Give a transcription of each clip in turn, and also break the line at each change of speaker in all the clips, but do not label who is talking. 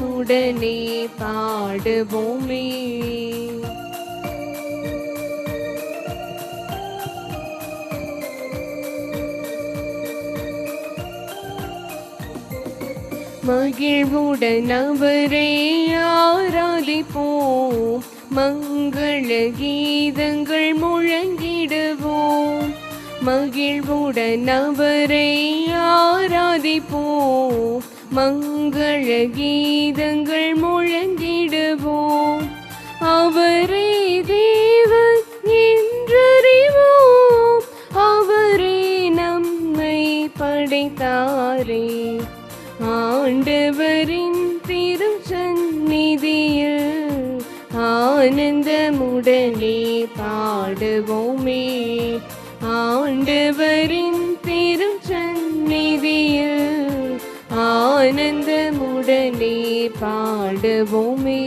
உடனே பாடுவோமே. மகிழ்வுடன் அவரை ஆராதிப்போம், மங்கள கீதங்கள் முழங்கிடுவோம். மகிழ்வுடன் அவரை ஆராதிப்போம், மங்கள கீதங்கள் முழங்கிடுவோம். அவரே தேவன் என்றறிவோம், அவரே நம்மை படைத்தாரே. ஆண்டவரின் திருச்சந்நிதியில் ஆனந்தமுடனே பாடுவோமே. ஆண்டவரின் திருச்சந்நிதியில் ஆனந்தமுடனே பாடுவோமே.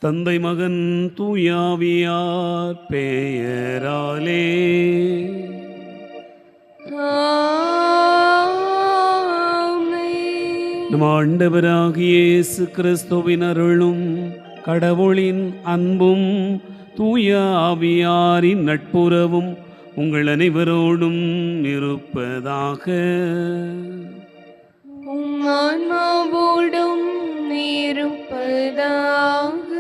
தந்தை மகன் தூயாவியார் பெயராலே நம் ஆண்டவராகிய இயேசு கிறிஸ்துவின் அருளும் கடவுளின் அன்பும் தூய ஆவியாரின் நட்புறவும் உங்கள் அனைவரோடும் இருப்பதாக.
ஆன்மாவோடும் இருப்பதாக.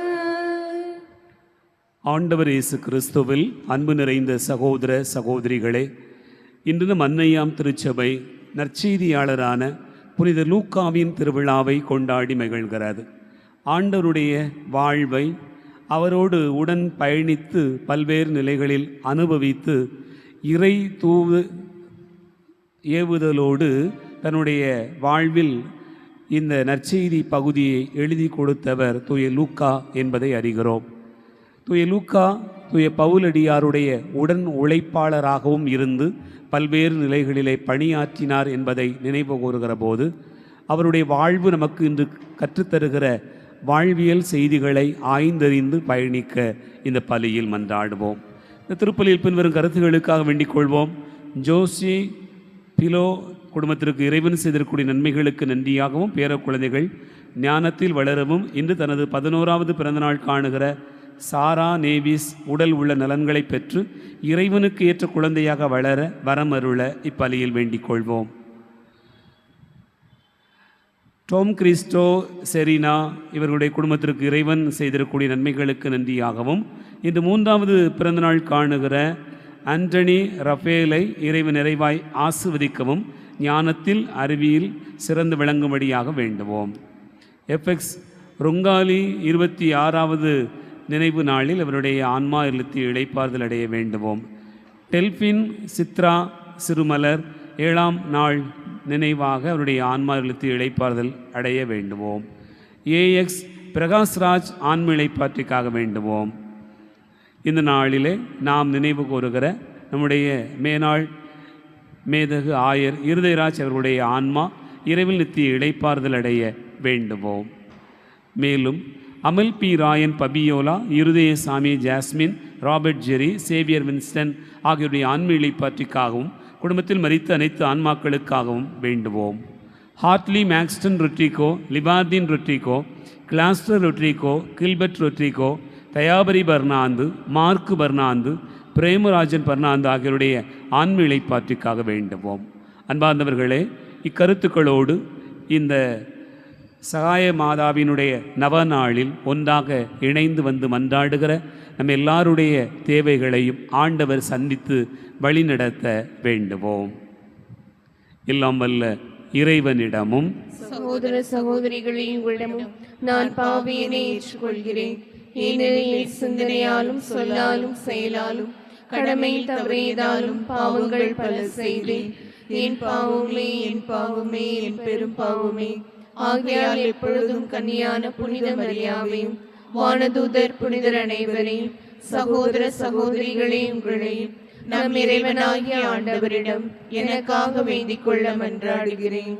ஆண்டவர் இயேசு கிறிஸ்துவில் அன்பு நிறைந்த சகோதர சகோதரிகளே, இன்று நம் அன்னையாம் திருச்சபை நற்செய்தியாளரான புனித லூக்காவின் திருவிழாவை கொண்டாடி மகிழ்கிறது. ஆண்டவருடைய வாழ்வை அவரோடு உடன் பயணித்து பல்வேறு நிலைகளில் அனுபவித்து இறை தூவு ஏவுதலோடு தன்னுடைய வாழ்வில் இந்த நற்செய்தி பகுதியை எழுதி கொடுத்தவர் தூய லூக்கா என்பதை அறிகிறோம். தூய லூக்கா தூய பவுலடியாருடைய உடன் உழைப்பாளராகவும் இருந்து பல்வேறு நிலைகளிலே பணியாற்றினார் என்பதை நினைவு கூறுகிற போது அவருடைய வாழ்வு நமக்கு இன்று கற்றுத்தருகிற வாழ்வியல் செய்திகளை ஆய்ந்தறிந்து பயணிக்க இந்த பலியில் மன்றாடுவோம். இந்த திருப்பலியில் பின்வரும் கருத்துகளுக்காக வேண்டிக் கொள்வோம். ஜோசி பிலோ குடும்பத்திற்கு இறைவன் செய்திருக்கூடிய நன்மைகளுக்கு நன்றியாகவும், பேர குழந்தைகள் ஞானத்தில் வளரவும், இன்று தனது 11வது பிறந்தநாள் காணுகிற சாரா நேவிஸ் உடல் உள்ள நலன்களை பெற்று இறைவனுக்கு ஏற்ற குழந்தையாக வளர வரமருள இப்பலியில் வேண்டிக் கொள்வோம். டோம் கிறிஸ்டோ செரீனா இவர்களுடைய குடும்பத்திற்கு இறைவன் செய்திருக்கூடிய நன்மைகளுக்கு நன்றியாகவும், இன்று 3வது பிறந்தநாள் காணுகிற ஆண்டனி ரஃபேலை இறைவன் நிறைவாய் ஆசிர்வதிக்கவும் ஞானத்தில் அறிவியில் சிறந்து விளங்கும்படியாக வேண்டுவோம். எஃப்எக்ஸ் ருங்காலி 26வது நினைவு நாளில் அவருடைய ஆன்மா இல்லத்தில் இளைப்பாறுதல் அடைய வேண்டுவோம். டெல்பின் சித்ரா சிறுமலர் 7ஆம் நாள் நினைவாக அவருடைய ஆன்மா இல்லத்தில் இளைப்பாறுதல் அடைய வேண்டுவோம். ஏஎக்ஸ் பிரகாஷ்ராஜ் ஆன்ம இளைப்பாற்றிக்காக வேண்டுவோம். இந்த நாளிலே நாம் நினைவு கூறுகிற நம்முடைய மேனாள் மேதகு ஆயர் இருதயராஜ் அவர்களுடைய ஆன்மா இரவில் நித்திய இளைப்பாறுதல் அடைய வேண்டுவோம். மேலும் அமல் B Rayan Fabiola, Iruthaya Samy Jasmine, Robert Jerry, Xavier Winston ஆகியோருடைய ஆன்ம இளைப்பாற்றிக்காகவும் குடும்பத்தில் மரித்த அனைத்து ஆன்மாக்களுக்காகவும் வேண்டுவோம். Hartley Maxton Rodrigo, Libardin Rodrigo, Gloster Rodrigo, Gilbert Rodrigo, Thayapari Fernando, Mark Fernando, Premarajan Fernando ஆகியோருடைய ஆன்ம இளைப்பாற்றிக்காக வேண்டுவோம். அன்பார்ந்தவர்களே, இக்கருத்துக்களோடு இந்த சகாய மாதாவினுடைய நவநாளில் ஒன்றாக இணைந்து வந்து மன்றாடுகிற நம்ம எல்லாருடைய தேவைகளையும் ஆண்டவர் சந்தித்து வழிநடத்த வேண்டுவோம். எல்லாம் வல்ல இறைவனிடமும்
சகோதர சகோதரிகளே, உங்களிடமும் நான் பாவியனை ஏற்றுக்கொள்கிறேன். ஏனெனில் சிந்தனையாலும் சொல்லாலும் செயலாலும் கடமையில் தவறியதாலும் பாவங்கள் பல செய்தேன். என் பாவமே என் பாவமே என் பெரும் பாவமே. ஆகையால் எப்பொழுதும் கன்னியான புனித மரியாவையும் வானதூதர் புனிதர் அனைவரையும் சகோதர சகோதரிகளே உங்களையும் நம் இறைவனாகிய ஆண்டவரிடம் எனக்காக வேண்டிக் கொள்ள மன்றாடுகிறேன்.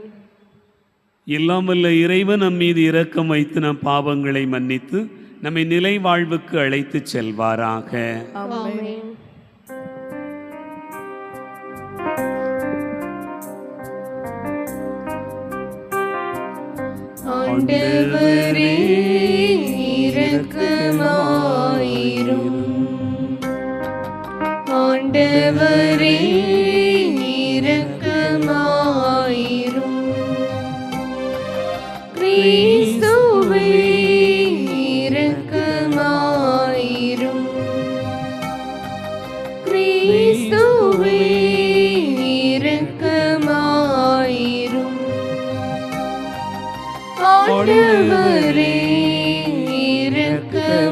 எல்லாம் வல்ல இறைவன் நம் மீது இரக்கம் வைத்து நம் பாவங்களை மன்னித்து நம்மை நிலை வாழ்வுக்கு அழைத்து செல்வாராக.
ஆமென். ஆண்டவரே இரக்கமாயிரும். ஆண்டவரே இரக்கமாயிரும். கிறிஸ்துவே இரக்கமாயிரும். கிறிஸ்துவே இரக்கமாயிரும். ஆண்டவரே இரக்கமாயிரும்.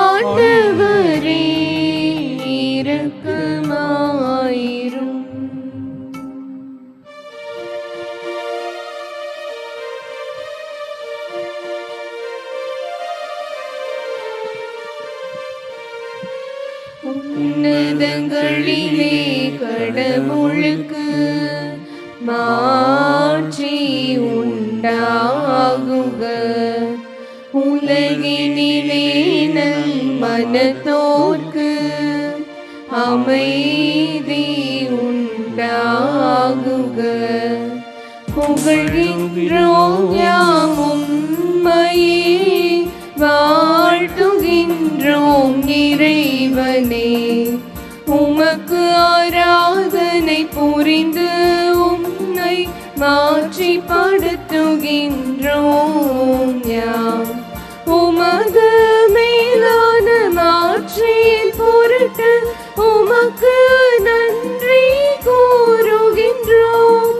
ஆண்டவரே இரக்கமாயிரும். உன்னதங்களிலே கடவுளுக்கு மாட்சி உண்டாகுக. உலகினிலே நல் மனத்தோர்க்கு அமைதி உண்டாகுக. புகழ்கின்றோம் யாம் உம்மையே, வாழ்த்துகின்றோம் இறைவனே. உமக்கு ஆராதனை புரிந்து உம்மை மாட்சிப்படுத்துகின்றோம் யாம். உமது மேலான மாட்சியின் பொருட்டு உமக்கு நன்றி கூறுகின்றோம்.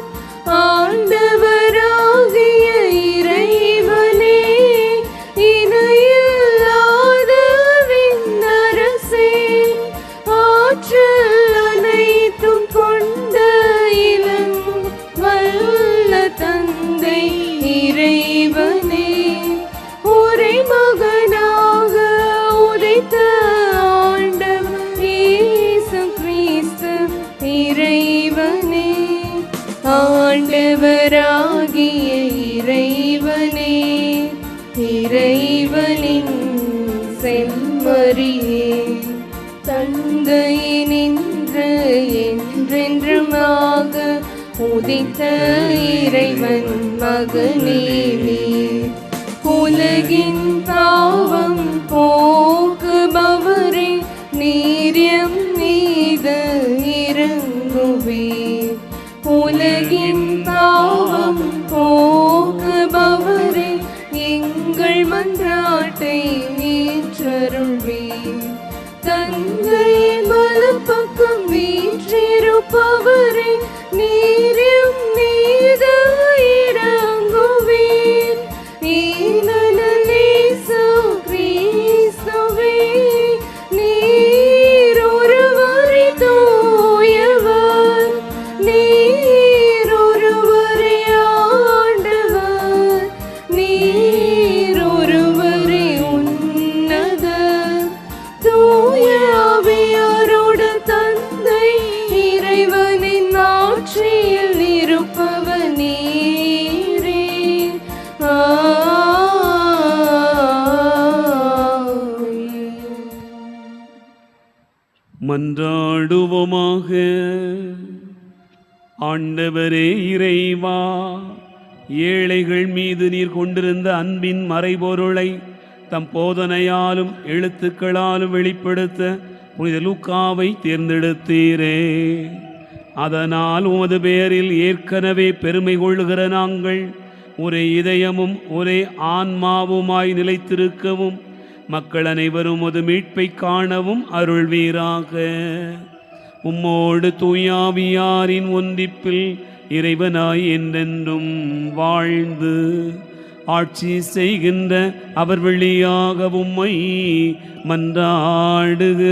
ஆண்டவராகிய இறைவனே, இணையில்லாத விண்ணரசே, ஆற்றல் அனைத்தும் கொண்ட இளம் வல்ல தந்தை இறைவனே, ஒரே மகனாக உதைத்த ஆண்டவர் இயேசு கிறிஸ்து இறைவனே. ஆண்டவராகிய இறைவனே, இறைவனின் செம்மறியே, தந்தையினின்று என்றென்றுமாக உதித்த இறைவன் மகனே நீர். உலகின் பாவம் போக்குபவரே, நீர் எம் மீது இரங்குவீர். உலகின் பாவம் போக்குபவரே, எங்கள் மன்றாட்டை ஏற்றருள்வீர். தந்தையின் வலப்பக்கம் வீற்றிருப்பவரே, நீர் எம் மீது இரங்குவீர். ஏனெனில் இயேசு கிறிஸ்துவே, நீர் ஒருவரே தூயவர், நீர் ஒருவரே ஆண்டவர், நீர் ஒருவரே உன்னதர். தூய ஆவியாரோடு தந்தை இறைவனின் ஆட்சியில் இருப்பவர் நீரே.
மன்றாடுவோமாக. ஆண்டவரே இறைவா, ஏழைகள் மீது நீர் கொண்டிருந்த அன்பின் மறைபொருளை தம் போதனையாலும் எழுத்துக்களாலும் வெளிப்படுத்த புனித லூக்காவை தேர்ந்தெடுத்தீரே. அதனால் உமது பெயரில் ஏற்கனவே பெருமை கொள்ளுகிற நாங்கள் ஒரே இதயமும் ஒரே ஆன்மாவுமாய் நிலைத்திருக்கவும், மக்கள் அனைவரும் உமது மீட்பை காணவும் அருள்வீராக. உம்மோடு தூயாவியாரின் ஒன்றிப்பில் இறைவனாய் என்றென்றும் வாழ்ந்து ஆட்சி செய்கின்ற அவர் வழியாக உம்மை மன்றாடுகிறோம்.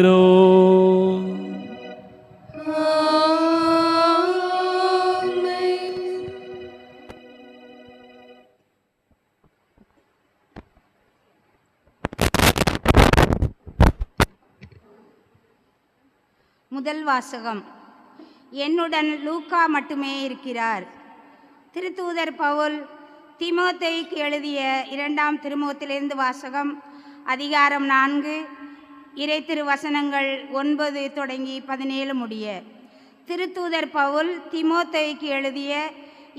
முதல் வாசகம். என்னுடன் லூக்கா மட்டுமே இருக்கிறார். திருத்தூதர் பவுல் தீமோத்தேயுக்கு எழுதிய 2ஆம் திருமுகத்திலிருந்து வாசகம். அதிகாரம் 4, இறை திருவசனங்கள் 9 தொடங்கி 17 முடிய. திருத்தூதர் பவுல் தீமோத்தேயுக்கு எழுதிய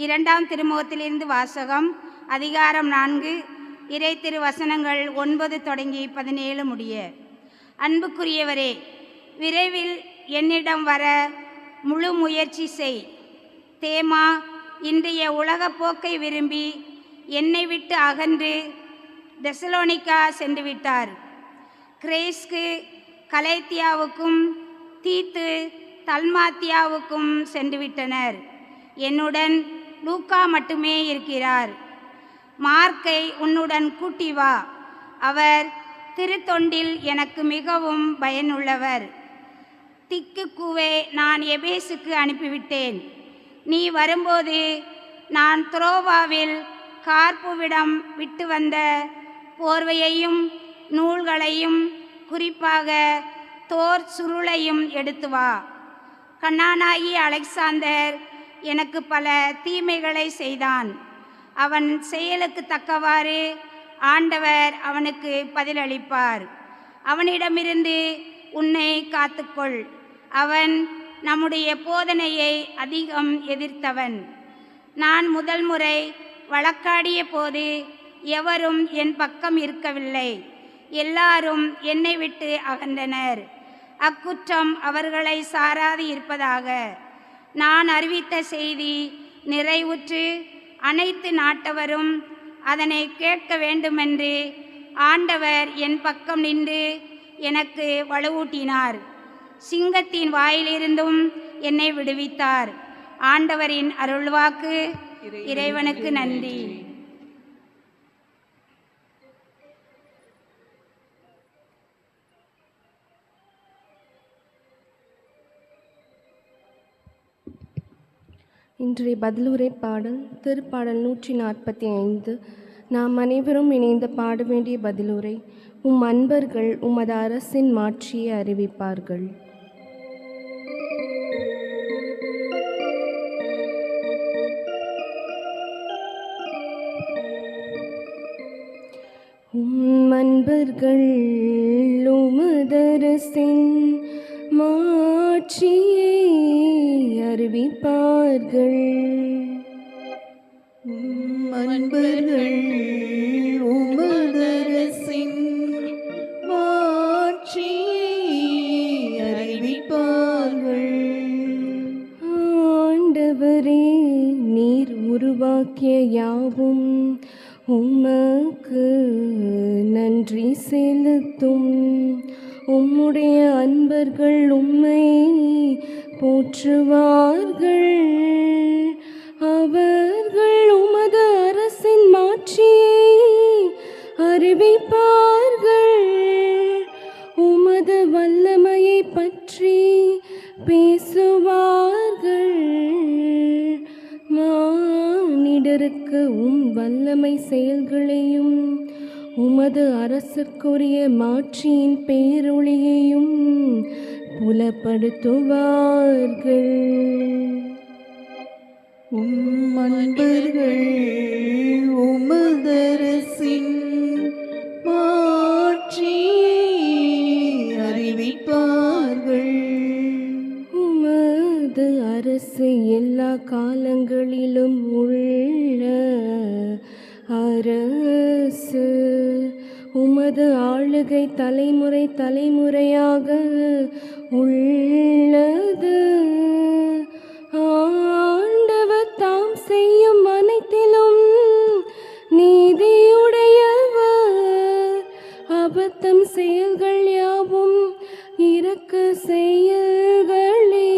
2 திருமுகத்திலிருந்து வாசகம். அதிகாரம் 4, இறை திருவசனங்கள் 9 தொடங்கி 17 முடிய. அன்புக்குரியவரே, விரைவில் என்னிடம் வர முழு முயற்சி செய். தேமா இன்றைய உலகப் போக்கை விரும்பி என்னை விட்டு அகன்று தெசலோனிக்கா சென்று விட்டார். கிரேஸ்கு கலேத்தியாவுக்கும் தீத்து தல்மாத்தியாவுக்கும் சென்று விட்டனர். என்னுடன் லூக்கா மட்டுமே இருக்கிறார். மார்க்கை உன்னுடன் கூட்டி வா. அவர் திருத்தொண்டில் எனக்கு மிகவும் பயனுள்ளவர். திக்குக்குவே நான் எபேசுக்கு அனுப்பிவிட்டேன். நீ வரும்போது நான் துரோவாவில் கார்ப்புவிடம் விட்டு வந்த போர்வையையும் நூல்களையும் குறிப்பாக தோர் சுருளையும் எடுத்து வா. கண்ணானாகி அலெக்சாந்தர் எனக்கு பல தீமைகளை செய்தான். அவன் செயலுக்கு தக்கவாறு ஆண்டவர் அவனுக்கு பதிலளிப்பார். அவனிடமிருந்து உன்னை காத்துக்கொள். அவன் நம்முடைய போதனையை அதிகம் எதிர்த்தவன். நான் முதல் முறை வழக்காடிய போது எவரும் என் பக்கம் இருக்கவில்லை. எல்லாரும் என்னை விட்டு அகன்றனர். அக்குற்றம் அவர்களை சாராது இருப்பதாக. நான் அறிவித்த செய்தி நிறைவுற்று அனைத்து நாட்டவரும் அதனை கேட்க வேண்டுமென்று ஆண்டவர் என் பக்கம் நின்று எனக்கு வலுவூட்டினார். சிங்கத்தின் வாயிலிருந்தும் என்னை விடுவித்தார். ஆண்டவரின் அருள்வாக்கு. இறைவனுக்கு நன்றி.
இன்றைய பதிலுரை பாடல் திருப்பாடல் 145. நாம் அனைவரும் இணைந்து பாட வேண்டிய பதிலுரை. உம் அன்பர்கள் உமது அரசின் மாட்சியை அறிவிப்பார்கள். உம் அன்பர்கள் உமதரசின் மாட்சியை அறிவிப்பார்கள்.
அன்பர்கள் உமதரசின் மாட்சியை அறிவிப்பார்கள்.
ஆண்டவரே, நீர் உருவாக்கிய யாவும் உமக்கு நன்றி செலுத்தும். உம்முடைய அன்பர்கள் உம்மை போற்றுவார்கள். அவர்கள் உமது அரசின் மாட்சியை அறிவிப்பார்கள். உமது வல்லமையை பற்றி பேசுவார்கள். மானிடருக்கு உம் வல்லமை செயல்களையும் உமது அரசுக்குரிய மாட்சியின் பேரொளியையும் புலப்படுத்துவார்கள்.
உம் அன்பர்கள் உமதரசின் மாட்சியை அறிவிப்பார்கள்.
உமது அரசு எல்லா காலங்களிலும் உள்ள அரசு. உமது ஆளுகை தலைமுறை தலைமுறையாக உள்ளது. ஆண்டவர் தாம் செய்யும் அனைத்திலும் நீதியுடையவர். அபத்தம் செயல்கள் யாவும் இரக்க செயல்களே.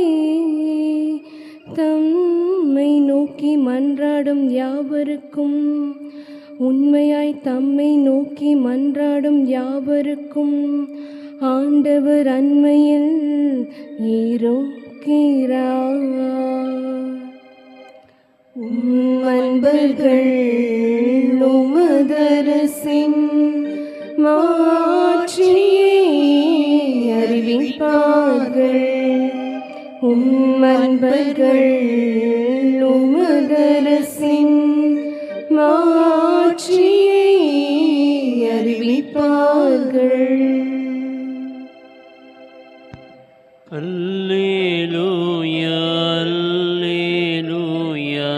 தம்மை நோக்கி மன்றாடும் யாவருக்கும் உண்மையாய் தம்மை நோக்கி மன்றாடும் யாவருக்கும் ஆண்டவர் அண்மையில் இருக்கிறார். உம் அன்பர்கள் உமதரசின் மாட்சியை அறிவிப்பார்கள். உம் அன்பர்கள் உமதரசின் மாட்சியை அறிவிப்பார்கள்.
அல்லேலூயா அல்லேலூயா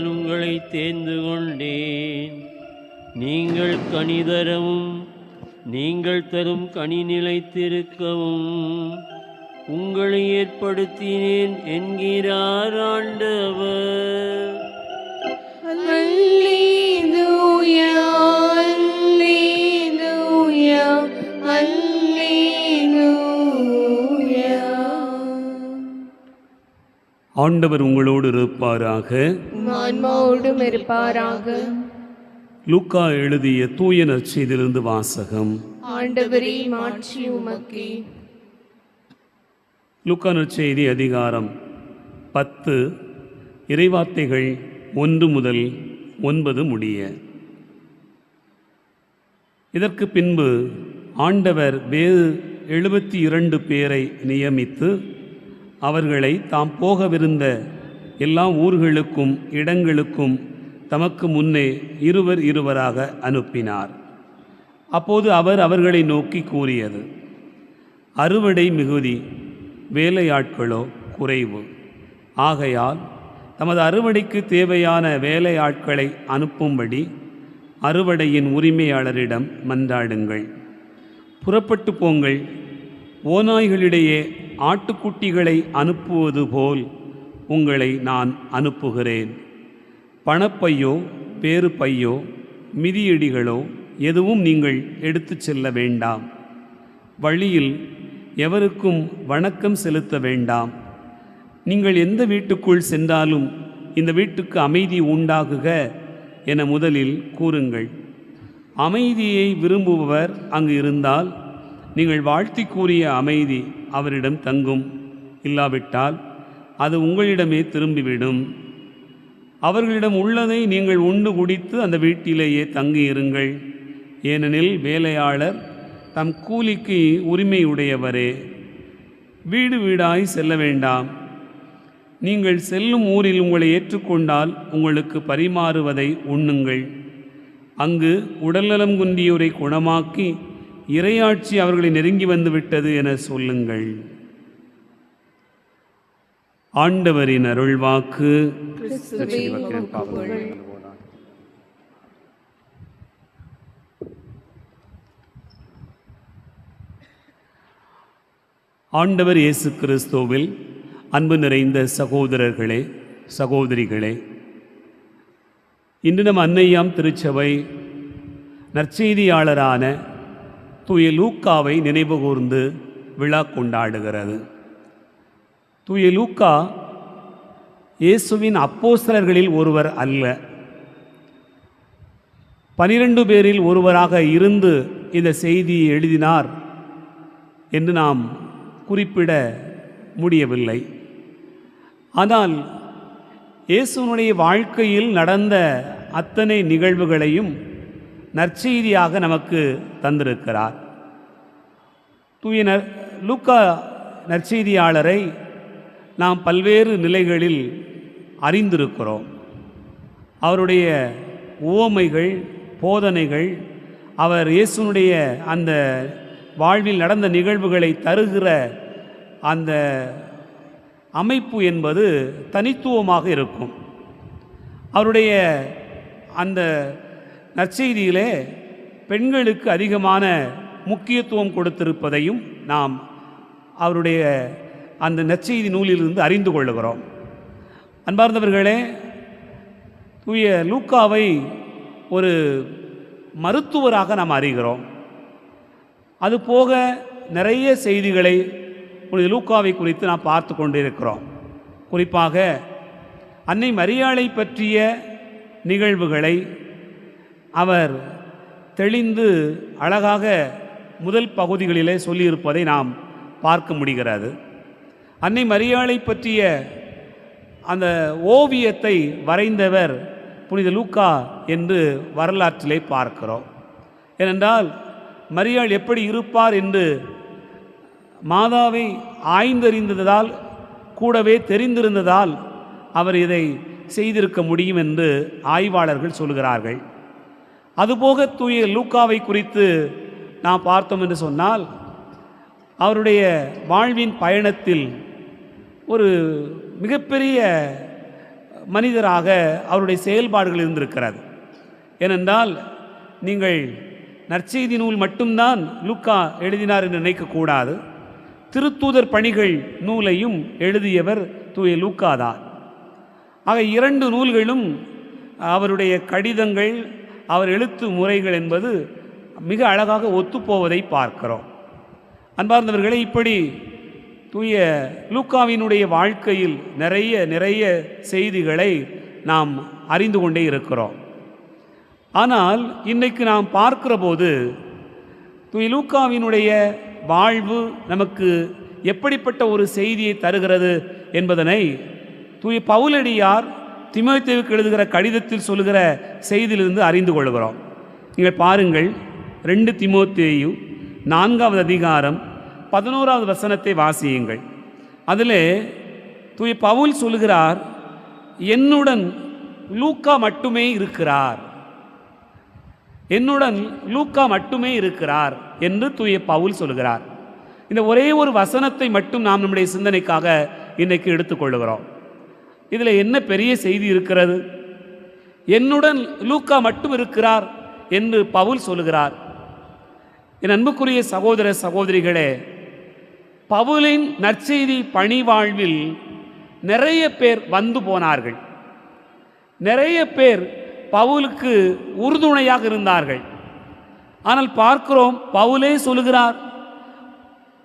நான் உங்களை தேர்ந்து கொண்டேன். நீங்கள் கனிதரவும் நீங்கள் தரும் கனி நிலைத்திருக்கவும் உங்களை ஏற்படுத்தினேன் என்கிறார் ஆண்டவர்.
அல்லேலூயா, அல்லேலூயா, அல்லேலூயா.
ஆண்டவர் உங்களோடு இருப்பாராக.
ஆன்மாவோடும் இருப்பாராக.
லூக்கா எழுதிய தூய நற்செய்தியிலிருந்து வாசகம்.
ஆண்டவரே, மாட்சி உமக்கே.
லூக்கா நற்செய்தி அதிகாரம் 10 இறைவார்த்தைகள் 1 முதல் 9 முடிய. இதற்கு பின்பு ஆண்டவர் வேறு 72 பேரை நியமித்து அவர்களை தாம் போகவிருந்த எல்லா ஊர்களுக்கும் இடங்களுக்கும் தமக்கு முன்னே இருவர் இருவராக அனுப்பினார். அப்போது அவர் அவர்களை நோக்கி கூறியது: அறுவடை மிகுதி, வேலையாட்களோ குறைவு. ஆகையால் தமது அறுவடைக்கு தேவையான வேலையாட்களை அனுப்பும்படி அறுவடையின் உரிமையாளரிடம் மன்றாடுங்கள். புறப்பட்டு போங்கள். ஓநாய்களிடையே ஆட்டுக்குட்டிகளை அனுப்புவது போல் உங்களை நான் அனுப்புகிறேன். பணப்பையோ வேறு பையோ மிதியடிகளோ எதுவும் நீங்கள் எடுத்துச் செல்ல வேண்டாம். வழியில் எவருக்கும் வணக்கம் செலுத்த வேண்டாம். நீங்கள் எந்த வீட்டுக்குள் சென்றாலும் இந்த வீட்டுக்கு அமைதி உண்டாகுக என முதலில் கூறுங்கள். அமைதியை விரும்புபவர் அங்கு இருந்தால் நீங்கள் வாழ்த்தி கூறிய அமைதி அவரிடம் தங்கும். இல்லாவிட்டால் அது உங்களிடமே திரும்பிவிடும். அவர்களிடம் உள்ளதை நீங்கள் உண்டு குடித்து அந்த வீட்டிலேயே தங்கியிருங்கள். ஏனெனில் வேலையாளர் தம் கூலிக்கு உரிமையுடையவரே. வீடு வீடாய் செல்ல வேண்டாம். நீங்கள் செல்லும் ஊரில் உங்களை ஏற்றுக்கொண்டால் உங்களுக்கு பரிமாறுவதை உண்ணுங்கள். அங்கு உடல்நலம் குன்றியோரை குணமாக்கி இறையாட்சி அவர்களை நெருங்கி வந்து விட்டது என சொல்லுங்கள். ஆண்டவரின் அருள்வாக்கு. ஆண்டவர் இயேசு கிறிஸ்துவில் அன்பு நிறைந்த சகோதரர்களே, சகோதரிகளே, இன்று நம் அன்னையாம் திருச்சபை நற்செய்தியாளரான தூய லூக்காவை நினைவுகூர்ந்து விழா கொண்டாடுகிறது. தூய லூக்கா இயேசுவின் அப்போஸ்தலர்களில் ஒருவர் அல்ல. 12 பேரில் ஒருவராக இருந்து இந்த செய்தியை எழுதினார் என்று நாம் குறிப்பிட முடியவில்லை. ஆனால் இயேசுவினுடைய வாழ்க்கையில் நடந்த அத்தனை நிகழ்வுகளையும் நற்செய்தியாக நமக்கு தந்திருக்கிறார். தூய லூக்கா நற்செய்தியாளரை நாம் பல்வேறு நிலைகளில் அறிந்திருக்கிறோம். அவருடைய உவமைகள், போதனைகள், அவர் இயேசுனுடைய அந்த வாழ்வில் நடந்த நிகழ்வுகளை தருகிற அந்த அமைப்பு என்பது தனித்துவமாக இருக்கும். அவருடைய அந்த நற்செய்தியிலே பெண்களுக்கு அதிகமான முக்கியத்துவம் கொடுத்திருப்பதையும் நாம் அவருடைய அந்த நற்செய்தி நூலிலிருந்து அறிந்து கொள்ளுகிறோம். அன்பார்ந்தவர்களே, தூய லூக்காவை ஒரு மருத்துவராக நாம் அறிகிறோம். அதுபோக நிறைய செய்திகளை புனித லூக்காவை குறித்து நாம் பார்த்து கொண்டிருக்கிறோம். குறிப்பாக அன்னை மரியாளை பற்றிய நிகழ்வுகளை அவர் தெளிந்து அழகாக முதல் பகுதிகளிலே சொல்லியிருப்பதை நாம் பார்க்க முடிகிறது. அன்னை மரியாளை பற்றிய அந்த ஓவியத்தை வரைந்தவர் புனித லூக்கா என்று வரலாற்றிலே பார்க்கிறோம். ஏனென்றால் மரியாள் எப்படி இருப்பார் என்று மாதாவை ஆய்ந்தறிந்ததால், கூடவே தெரிந்திருந்ததால் அவர் இதை செய்திருக்க முடியும் என்று ஆய்வாளர்கள் சொல்கிறார்கள். அதுபோக தூய லூக்காவை குறித்து நாம் பார்த்தோம் என்று சொன்னால், அவருடைய வாழ்வின் பயணத்தில் ஒரு மிகப்பெரிய மனிதராக அவருடைய செயல்பாடுகள் இருந்திருக்கிறது. ஏனென்றால் நீங்கள் நற்செய்தி நூல் மட்டும்தான் லூக்கா எழுதினார் என்று நினைக்கக்கூடாது. திருத்தூதர் பணிகள் நூலையும் எழுதியவர் தூய லூக்கா தான். ஆக 2 நூல்களும் அவருடைய கடிதங்கள், அவர் எழுத்து முறைகள் என்பது மிக அழகாக ஒத்துப்போவதை பார்க்கிறோம். அன்பார்ந்தவர்களே, இப்படி தூய லூக்காவினுடைய வாழ்க்கையில் நிறைய செய்திகளை நாம் அறிந்து கொண்டே இருக்கிறோம். ஆனால் இன்றைக்கு நாம் பார்க்கிற போது தூய லூக்காவினுடைய வாழ்வு நமக்கு எப்படிப்பட்ட ஒரு செய்தியை தருகிறது என்பதனை தூய பவுலடியார் தீமோத்தேயுவுக்கு எழுதுகிற கடிதத்தில் சொல்லுகிற செய்தியிலிருந்து அறிந்து கொள்கிறோம். நீங்கள் பாருங்கள், 2 தீமோத்தேயு 4வது அதிகாரம் 11வது வசனத்தை வாசியுங்கள். அதில் தூய பவுல் சொல்லுகிறார், என்னுடன் லூக்கா மட்டுமே இருக்கிறார், என்னுடன் லூக்கா மட்டுமே இருக்கிறார் என்று தூய பவுல் சொல்லுகிறார். இந்த ஒரே ஒரு வசனத்தை மட்டும் நாம் நம்முடைய சிந்தனைக்காக இன்றைக்கு எடுத்துக்கொள்ளுகிறோம். இதில் என்ன பெரிய செய்தி இருக்கிறது? என்னுடன் லூக்கா மட்டும் இருக்கிறார் என்று பவுல் சொல்லுகிறார். என் அன்புக்குரிய சகோதர சகோதரிகளே, பவுலின் நற்செய்தி பணி வாழ்வில் நிறைய பேர் வந்து போனார்கள். நிறைய பேர் பவுலுக்கு உறுதுணையாக இருந்தார்கள். ஆனால் பார்க்கிறோம், பவுலே சொல்லுகிறார்,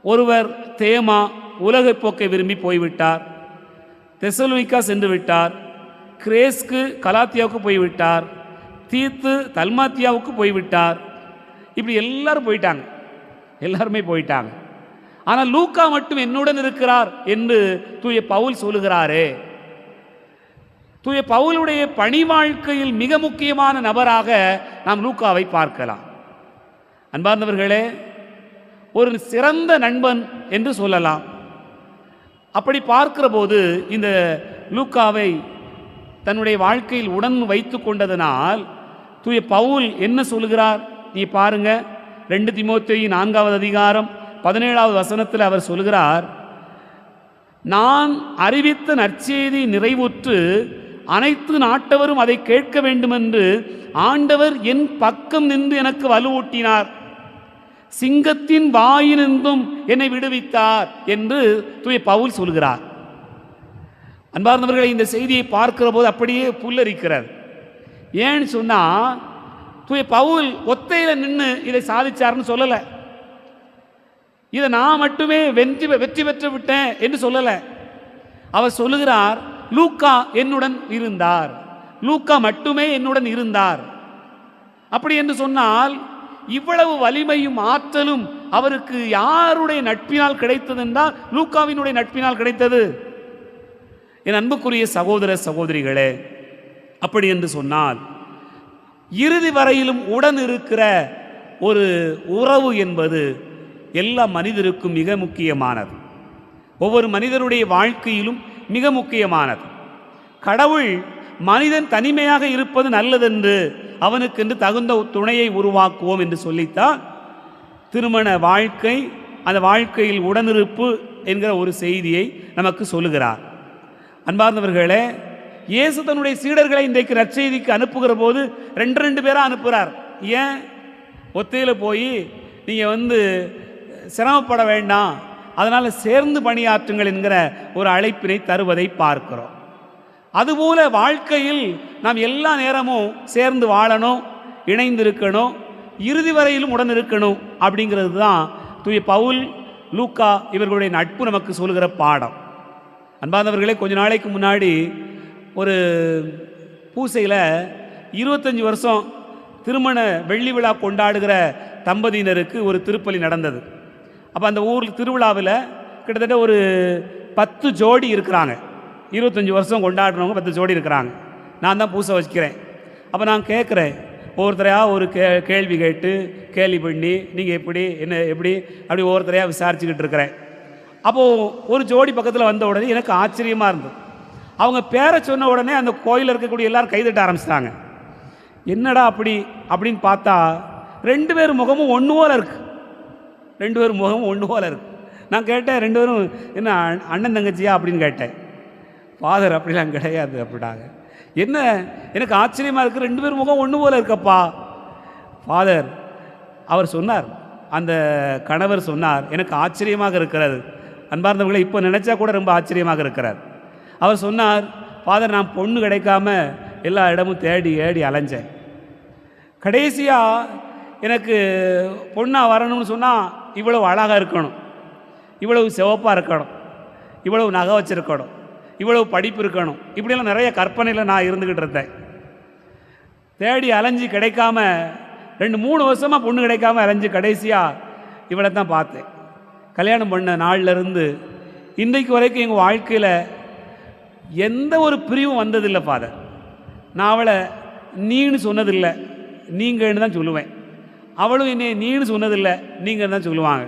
ஒருவர் தேமா உலகப் போக்கை விரும்பி போய்விட்டார், தெசலோனிக்கா சென்று விட்டார், கிரேஸ்க்கு கலாத்தியாவுக்கு போய்விட்டார், தீத்து தல்மாத்தியாவுக்கு போய்விட்டார். இப்படி எல்லாரும் போயிட்டாங்க, எல்லாருமே போயிட்டாங்க. ஆனால் லூக்கா மட்டும் என்னுடன் இருக்கிறார் என்று தூய பவுல் சொல்லுகிறாரே. தூய பவுலுடைய பணி வாழ்க்கையில் மிக முக்கியமான நபராக நாம் லூக்காவை பார்க்கலாம். அன்பார்ந்தவர்களே, ஒரு சிறந்த நண்பன் என்று சொல்லலாம். அப்படி பார்க்கிற போது இந்த லூக்காவை தன்னுடைய வாழ்க்கையில் உடன் வைத்து கொண்டதனால் தூய பவுல் என்ன சொல்லுகிறார்? நீ பாருங்க, 2 தீமோத்தேயு 4வது அதிகாரம் 17வது வசனத்தில் அவர் சொல்லுகிறார், நான் அறிவித்த நற்செய்தி நிறைவுற்று அனைத்து நாட்டவரும் அதை கேட்க வேண்டுமென்று ஆண்டவர் என் பக்கம் நின்று எனக்கு வலுவூட்டினார், சிங்கத்தின் வாயினின்றும் என்னை விடுவித்தார் என்று தூய பவுல் சொல்கிறார். அன்பார்ந்தவர்களை, இந்த செய்தியை பார்க்கிற போது அப்படியே புல்லரிக்கிறது. ஏன்னு சொன்னா, தூய பவுல் ஒத்தையில் நின்று இதை சாதிச்சார்னு சொல்லலை, இதை நான் மட்டுமே வெற்றி பெற்று விட்டேன் என்று சொல்லலை. அவர் சொல்லுகிறார், லூக்கா என்னுடன் இருந்தார், லூக்கா மட்டுமே என்னுடன் இருந்தார். அப்படி என்று சொன்னால் இவ்வளவு வலிமையும் ஆற்றலும் அவருக்கு யாருடைய நட்பினால் கிடைத்தது என்றால் லூக்காவினுடைய நட்பினால் கிடைத்தது. என் அன்புக்குரிய சகோதர சகோதரிகளே, அப்படி என்று சொன்னால் இறுதி வரையிலும் உடன் இருக்கிற ஒரு உறவு என்பது எல்லா மனிதருக்கும் மிக முக்கியமானது. ஒவ்வொரு மனிதருடைய வாழ்க்கையிலும் மிக முக்கியமானது. கடவுள் மனிதன் தனிமையாக இருப்பது நல்லதென்று அவனுக்கென்று தகுந்த துணையை உருவாக்குவோம் என்று சொல்லித்தான் திருமண வாழ்க்கை, அந்த வாழ்க்கையில் உடனிருப்பு என்கிற ஒரு செய்தியை நமக்கு சொல்லுகிறார். அன்பார்ந்தவர்களே, இயேசு தன்னுடைய சீடர்களை இன்றைக்கு நற்செய்திக்கு அனுப்புகிற போது 2 பேராக அனுப்புகிறார். ஏன்? ஒத்தையில் போய் நீங்கள் சிரமப்பட வேண்டாம், அதனால் சேர்ந்து பணியாற்றுங்கள் என்கிற ஒரு அழைப்பினை தருவதை பார்க்கிறோம். அதுபோல வாழ்க்கையில் நாம் எல்லா நேரமும் சேர்ந்து வாழணும், இணைந்திருக்கணும், இறுதி வரையிலும் உடன் இருக்கணும். அப்படிங்கிறது தான் தூய பவுல், லூக்கா இவர்களுடைய நட்பு நமக்கு சொல்கிற பாடம். அன்பார்ந்தவர்களே, கொஞ்ச நாளைக்கு முன்னாடி ஒரு பூசையில் 25 வருஷம் திருமண வெள்ளி விழா கொண்டாடுகிற தம்பதியினருக்கு ஒரு திருப்பலி நடந்தது. அப்போ அந்த ஊர் திருவிழாவில் கிட்டத்தட்ட ஒரு 10 ஜோடி இருக்கிறாங்க. 25 வருஷம் கொண்டாடுறவங்க 10 ஜோடி இருக்கிறாங்க. நான் தான் பூசை வச்சுக்கிறேன். அப்போ நான் கேட்குறேன், ஒவ்வொருத்தரையாக ஒரு கேள்வி கேட்டு கேள்வி பண்ணி நீங்கள் எப்படி என்ன எப்படி அப்படி ஒவ்வொருத்தரையாக விசாரிச்சுக்கிட்டு இருக்கிறேன். அப்போது ஒரு ஜோடி பக்கத்தில் வந்த உடனே எனக்கு ஆச்சரியமாக இருந்தது. அவங்க பேரை சொன்ன உடனே அந்த கோயிலில் இருக்கக்கூடிய எல்லாரும் கைதட்ட ஆரம்பிச்சிட்டாங்க. என்னடா அப்படின்னு பார்த்தா 2 பேர் முகமும் ஒன்று போல இருக்குது. 2 பேர் முகமும் ஒன்று போல இருக்குது. நான் கேட்டேன், 2 பேரும் என்ன அண்ணன் தங்கச்சியா அப்படின்னு கேட்டேன். ஃபாதர் அப்படிலாம் கிடையாது அப்படின்னாங்க. என்ன எனக்கு ஆச்சரியமாக இருக்குது, 2 பேர் முகம் ஒன்று போல் இருக்கப்பா. ஃபாதர் அவர் சொன்னார், அந்த கணவர் சொன்னார், எனக்கு ஆச்சரியமாக இருக்கிறது அன்பார்ந்தவர்களை, இப்போ நினச்சா கூட ரொம்ப ஆச்சரியமாக இருக்கிறார். அவர் சொன்னார், ஃபாதர் நான் பொண்ணு கிடைக்காம எல்லா இடமும் தேடி ஏடி அலைஞ்சேன். கடைசியாக எனக்கு பொண்ணாக வரணும்னு சொன்னால் இவ்வளவு அழகாக இருக்கணும், இவ்வளவு சிவப்பாக இருக்கணும், இவ்வளவு நகை வச்சிருக்கணும், இவ்வளவு படிப்பு இருக்கணும், இப்படியெல்லாம் நிறைய கற்பனையில் நான் இருந்துக்கிட்டு இருந்தேன். தேடி அலைஞ்சு கிடைக்காம 2-3 வருஷமாக பொண்ணு கிடைக்காம அலைஞ்சு கடைசியாக இவளை தான் பார்த்தேன். கல்யாணம் பண்ண நாள்லேருந்து இன்றைக்கு வரைக்கும் எங்கள் வாழ்க்கையில் எந்த ஒரு பிரிவும் வந்ததில்லை ஃபாதர். நான் அவளை நீன்னு சொன்னதில்லை, நீங்கன்னு தான் சொல்லுவேன். அவளும் என்னை நீன்னு சொன்னதில்லை, நீங்கன்னு தான் சொல்லுவாங்க.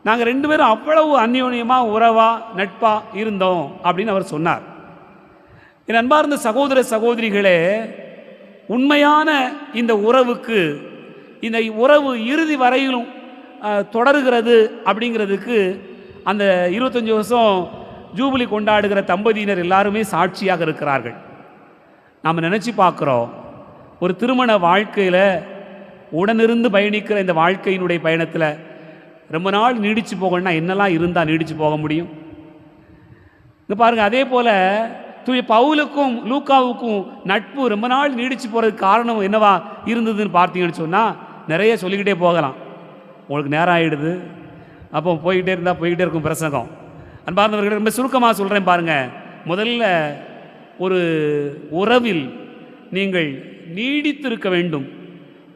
நாங்கள் 2 பேரும் அவ்வளவு அந்யோன்யமாக உறவாக நட்பாக இருந்தோம் அப்படின்னு அவர் சொன்னார். என் அன்பார்ந்த சகோதர சகோதரிகளே, உண்மையான இந்த உறவுக்கு, இந்த உறவு இறுதி வரையிலும் தொடருகிறது அப்படிங்கிறதுக்கு அந்த 25 வருஷம் ஜூபிலி கொண்டாடுகிற தம்பதியினர் எல்லாருமே சாட்சியாக இருக்கிறார்கள். நாம் நினச்சி பார்க்குறோம், ஒரு திருமண வாழ்க்கையில் உடனிருந்து பயணிக்கிற இந்த வாழ்க்கையினுடைய பயணத்தில் ரொம்ப நாள் நீடித்து போகணும்னா என்னெல்லாம் இருந்தால் நீடித்து போக முடியும்? இங்கே பாருங்கள், அதே போல் தூய பவுலுக்கும் லூக்காவுக்கும் நட்பு ரொம்ப நாள் நீடித்து போகிறதுக்கு காரணம் என்னவா இருந்ததுன்னு பார்த்தீங்கன்னு சொன்னால் நிறைய சொல்லிக்கிட்டே போகலாம். உங்களுக்கு நேரம் ஆகிடுது, அப்போ போய்கிட்டே இருந்தால் போய்கிட்டே இருக்கும் பிரசங்கம். அன்பார்ந்தவர்கள், ரொம்ப சுருக்கமாக சொல்கிறேன் பாருங்கள். முதல்ல ஒரு உறவில் நீங்கள் நீடித்திருக்க வேண்டும்,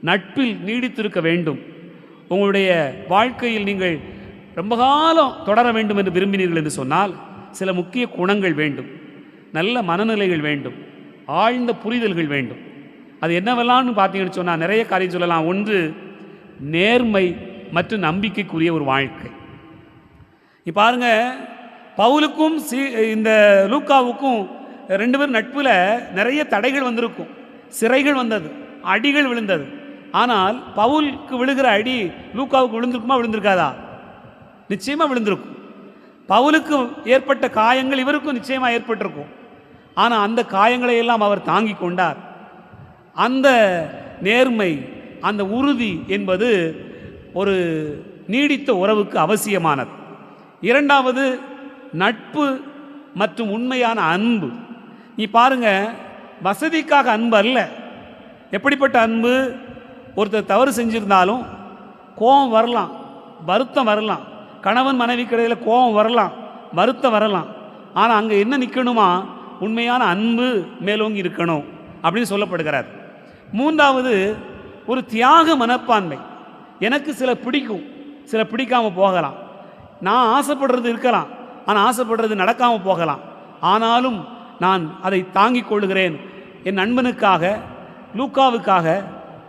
நட்பில் நீடித்திருக்க வேண்டும். உங்களுடைய வாழ்க்கையில் நீங்கள் ரொம்ப காலம் தொடர வேண்டும் என்று விரும்பினீர்கள் என்று சொன்னால் சில முக்கிய குணங்கள் வேண்டும், நல்ல மனநிலைகள் வேண்டும், ஆழ்ந்த புரிதல்கள் வேண்டும். அது என்னவெல்லாம்னு பார்த்தீங்கன்னு சொன்னால் நிறைய காரியம் சொல்லலாம். ஒன்று, நேர்மை மற்றும் நம்பிக்கைக்குரிய ஒரு வாழ்க்கை. இப்போ பாருங்க, பவுலுக்கும் இந்த லூக்காவுக்கும் 2 பேர் நட்பில் நிறைய தடைகள் வந்திருக்கும், சிறைகள் வந்தது, அடிகள் விழுந்தது. ஆனால் பவுலுக்கு விழுகிற அடி லூக்காவுக்கு விழுந்திருக்குமா? விழுந்திருக்காதா? நிச்சயமாக விழுந்திருக்கும். பவுலுக்கு ஏற்பட்ட காயங்கள் இவருக்கும் நிச்சயமாக ஏற்பட்டிருக்கும். ஆனால் அந்த காயங்களை எல்லாம் அவர் தாங்கி கொண்டார். அந்த நேர்மை, அந்த உறுதி என்பது ஒரு நீடித்த உறவுக்கு அவசியமானது. இரண்டாவது, நட்பு மற்றும் உண்மையான அன்பு. நீ பாருங்க, வசதிக்காக அன்பு அல்ல. எப்படிப்பட்ட அன்பு? ஒருத்தர் தவறு செஞ்சிருந்தாலும் கோபம் வரலாம், வருத்தம் வரலாம், கணவன் மனைவி இடையில் கோபம் வரலாம், வருத்தம் வரலாம். ஆனால் அங்கே என்ன நிற்கணுமா? உண்மையான அன்பு மேலோங்கி இருக்கணும் அப்படின்னு சொல்லப்படுகிறார். மூன்றாவது, ஒரு தியாக மனப்பான்மை. எனக்கு சில பிடிக்கும், சில பிடிக்காமல் போகலாம். நான் ஆசைப்படுறது இருக்கலாம், ஆனால் ஆசைப்படுறது நடக்காமல் போகலாம். ஆனாலும் நான் அதை தாங்கிக் கொள்ளுகிறேன். என் நண்பனுக்காக, லூக்காவுக்காக,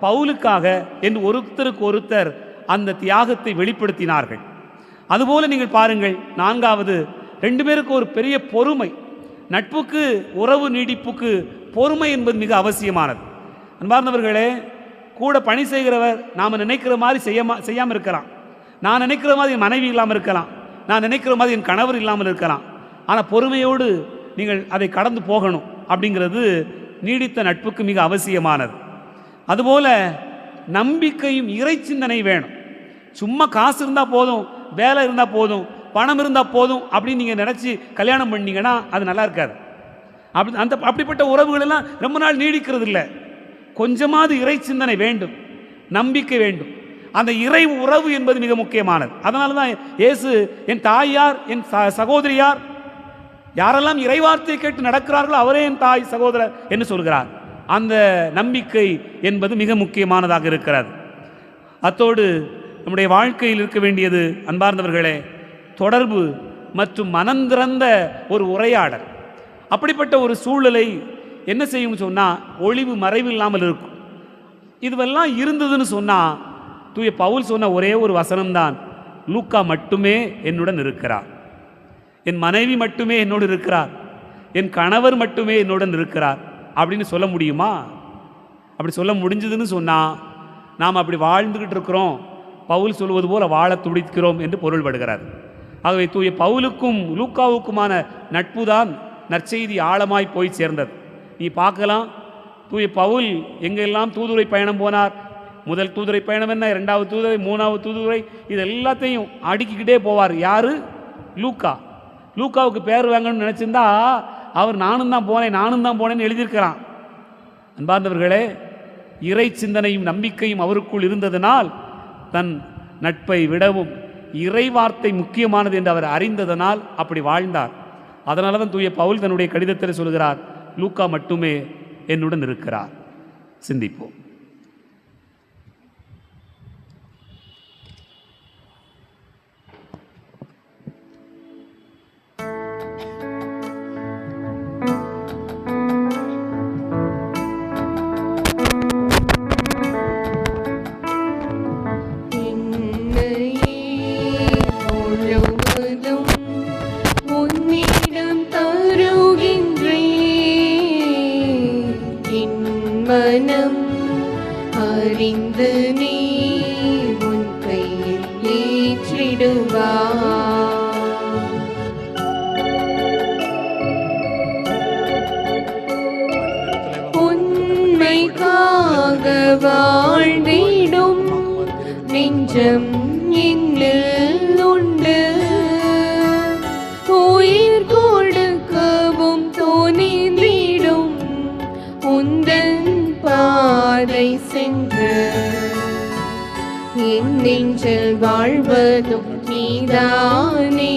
பவுலுக்காக என்று ஒருத்தருக்கு ஒருத்தர் அந்த தியாகத்தை வெளிப்படுத்தினார்கள். அதுபோல் நீங்கள் பாருங்கள், நான்காவது, 2 பேருக்கு ஒரு பெரிய பொறுமை. நட்புக்கு, உறவு நீடிப்புக்கு பொறுமை என்பது மிக அவசியமானது. அன்பார்ந்தவர்களே, கூட பணி செய்கிறவர் நாம் நினைக்கிற மாதிரி செய்யாமல் இருக்கலாம். நான் நினைக்கிற மாதிரி என் மனைவி இல்லாமல் இருக்கலாம், நான் நினைக்கிற மாதிரி என் கணவர் இல்லாமல் இருக்கலாம். ஆனால் பொறுமையோடு நீங்கள் அதை கடந்து போகணும். அப்படிங்கிறது நீடித்த நட்புக்கு மிக அவசியமானது. அதுபோல் நம்பிக்கையும் இறை சிந்தனை வேணும். சும்மா காசு இருந்தால் போதும், வேலை இருந்தால் போதும், பணம் இருந்தால் போதும் அப்படின்னு நீங்கள் நினச்சி கல்யாணம் பண்ணிங்கன்னா அது நல்லா இருக்காது. அப்படிப்பட்ட உறவுகளெல்லாம் ரொம்ப நாள் நீடிக்கிறது இல்லை. கொஞ்சமாவது இறை சிந்தனை வேண்டும், நம்பிக்கை வேண்டும். அந்த இறை உறவு என்பது மிக முக்கியமானது. அதனால தான் இயேசு, என் தாய் யார், என் சகோதரி யார், யாரெல்லாம் இறைவார்த்தையை கேட்டு நடக்கிறார்களோ அவரே என் தாய் சகோதரர் என்று சொல்கிறார். அந்த நம்பிக்கை என்பது மிக முக்கியமானதாக இருக்கிறது. அத்தோடு நம்முடைய வாழ்க்கையில் இருக்க வேண்டியது அன்பார்ந்தவர்களே, தொடர்பு மற்றும் மனந்திறந்த ஒரு உரையாடல். அப்படிப்பட்ட ஒரு சூழலை என்ன செய்யும்னு சொன்னால் ஒளிவு மறைவு இல்லாமல் இருக்கும். இதுவெல்லாம் இருந்ததுன்னு சொன்னால் தூய பவுல் சொன்ன ஒரே ஒரு வசனம்தான், லூக்கா மட்டுமே என்னுடன் இருக்கிறார், என் மனைவி மட்டுமே என்னோடு இருக்கிறார், என் கணவர் மட்டுமே என்னுடன் இருக்கிறார் அப்படின்னு சொல்ல முடியுமா? அப்படி சொல்ல முடிஞ்சதுன்னு சொன்னால் நாம் அப்படி வாழ்ந்துக்கிட்டு இருக்கிறோம், பவுல் சொல்வது போல் வாழ துடிக்கிறோம் என்று பொருள்படுகிறார். ஆகவே தூய பவுலுக்கும் லூக்காவுக்குமான நட்பு தான் நற்செய்தி ஆழமாய் போய் சேர்ந்தது. நீ பார்க்கலாம், தூய பவுல் எங்கெல்லாம் தூதுரை பயணம் போனார், முதல் தூதுரை பயணம் என்ன, இரண்டாவது தூதுரை, மூணாவது தூதுரை, இது எல்லாத்தையும் அடுக்கிக்கிட்டே போவார். யார்? லூக்கா. லூக்காவுக்கு பேர் வாங்கணும்னு நினச்சிருந்தா அவர் நானும் தான் போனேன்னு எழுதியிருக்கிறான். அன்பார்ந்தவர்களே, இறை சிந்தனையும் நம்பிக்கையும் அவருக்குள் இருந்ததனால், தன் நட்பை விடவும் இறை வார்த்தை முக்கியமானது என்று அவர் அறிந்ததனால் அப்படி வாழ்ந்தார். அதனால தான் தூய பவுல் தன்னுடைய கடிதத்தில் சொல்கிறார், லூக்கா மட்டுமே என்னுடன் இருக்கிறார். சிந்திப்போம்.
மனம் அறிந்து நீ உன் கையில் ஏற்றிடுவாய். உண்மைக்காக வாழ்ந்திடும் நெஞ்சம் என்னில் உண்டு. உயிர் கொடுக்கவும் தோணிடும் உந்தன் பாதை சென்று என் நெஞ்சில் வாழ்வதும் நீதானே.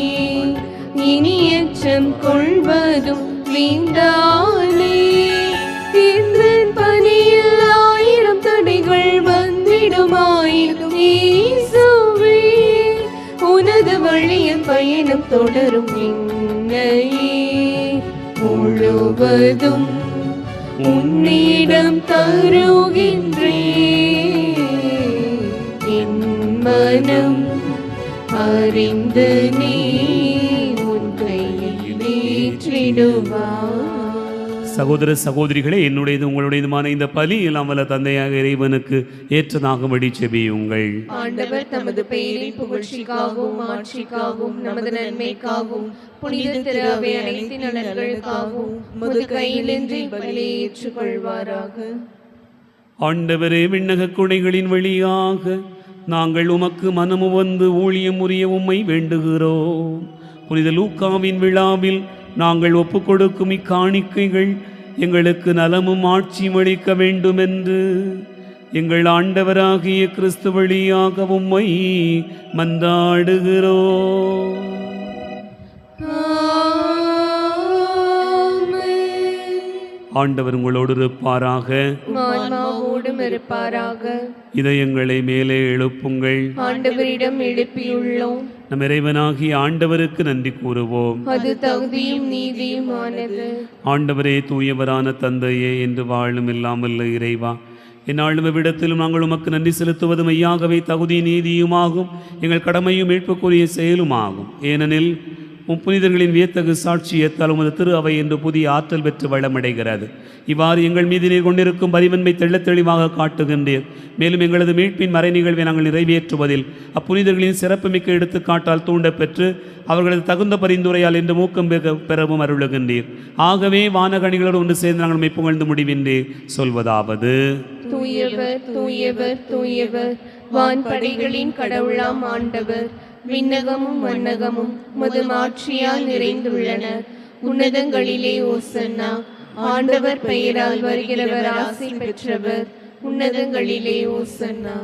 இனி எச்சம் கொள்வதும் நீதானே. இந்த பணியில் 1000 தடைகள் வந்திடுமாயினும் இயேசுவே, உனது வழியில் பயணம் தொடரும் என்னையே முழுவதும் உன்னிடம் தருகின்றேன். என் மனம் அறிந்து நீ உன் கையில் ஏற்றிடுவாய்.
சகோதர சகோதரிகளே, என்னுடையது உங்களுடையதுமான இந்த பலி எல்லாம் வல்ல தந்தையாக இறைவனுக்கு ஏற்றதாகும்படி செபியுங்கள்.
ஆண்டவர் தமது பெயரின் புகழ்ச்சிக்காகவும் ஆட்சிக்காகவும் நமது நன்மைக்காகவும் புனித திரு அவை அனைத்து நலன்களுக்காகவும் முது கையிலின்றி பலியை ஏற்றுக்கொள்வாராக.
ஆண்டவரே, விண்ணக கொடைகளின் வழியாக நாங்கள் உமக்கு மனமு வந்து ஊழியம் உரிய உம்மை வேண்டுகிறோம். புனித லூக்காவின் விழாவில் நாங்கள் ஒப்புக் கொடுக்கும் இக்காணிக்கைகள் எங்களுக்கு நலமும் ஆட்சியும் அளிக்க வேண்டும் என்று எங்கள் ஆண்டவராகிய கிறிஸ்து வழியாக உம்மை மன்றாடுகிறோம். ஆண்டவர் உங்களோடு இருப்பாராக,
ஆன்மாவோடும் இருப்பாராக.
இதயங்களை மேலே எழுப்புங்கள்.
ஆண்டவரிடம் எழுப்பியுள்ளோம்.
நம் இறைவனாகிய ஆண்டவருக்கு நன்றி கூறுவோம்.
அது தகுதியும் நீதியுமானது.
ஆண்டவரே, தூயவரான தந்தையே, என்று வாழும் இல்லாமல் இறைவா, என்னாலும் இவ்விடத்திலும் நாங்கள் உமக்கு நன்றி செலுத்துவது மெய்யாகவே தகுதி நீதியுமாகும், எங்கள் கடமையும் மீட்புக்குரிய செயலுமாகும். ஏனெனில் புனிதர்களின் வியத்தகு சாட்சியத்தால் உமது திரு அவை என்று புதிய ஆற்றல் பெற்று வளமடைகிறது. இவ்வாறு எங்கள் மீது நீர் கொண்டிருக்கும் பரிவன்மை தெள்ளத் தெளிவாக காட்டுகின்றீர். மேலும் எங்களது மீட்பின் மறை நிகழ்வை நாங்கள் நிறைவேற்றுவதில் அப்புனிதர்களின் சிறப்புமிக்க எடுத்துக்காட்டால் தூண்ட பெற்று அவர்களது தகுந்த பரிந்துரையால் என்று ஊக்கம் பெறவும் அருளுகின்றீர். ஆகவே வானகணிகளோடு ஒன்று சேர்ந்து நாங்கள் மெய் புகழ்ந்து முடிவின்றி சொல்வதாவது:
தூயவர் தூயவர் தூயவர், வான்படைகளின் கடவுளாம் ஆண்டவர், விண்ணகமும் மன்னகமும் மது மாட்சியால் நிறைந்துள்ளன. உன்னதங்களிலே ஓசன்னா. ஆண்டவர் பெயரால் வருகிறவர் ஆசை பெற்றவர். உன்னதங்களிலே ஓசன்னா.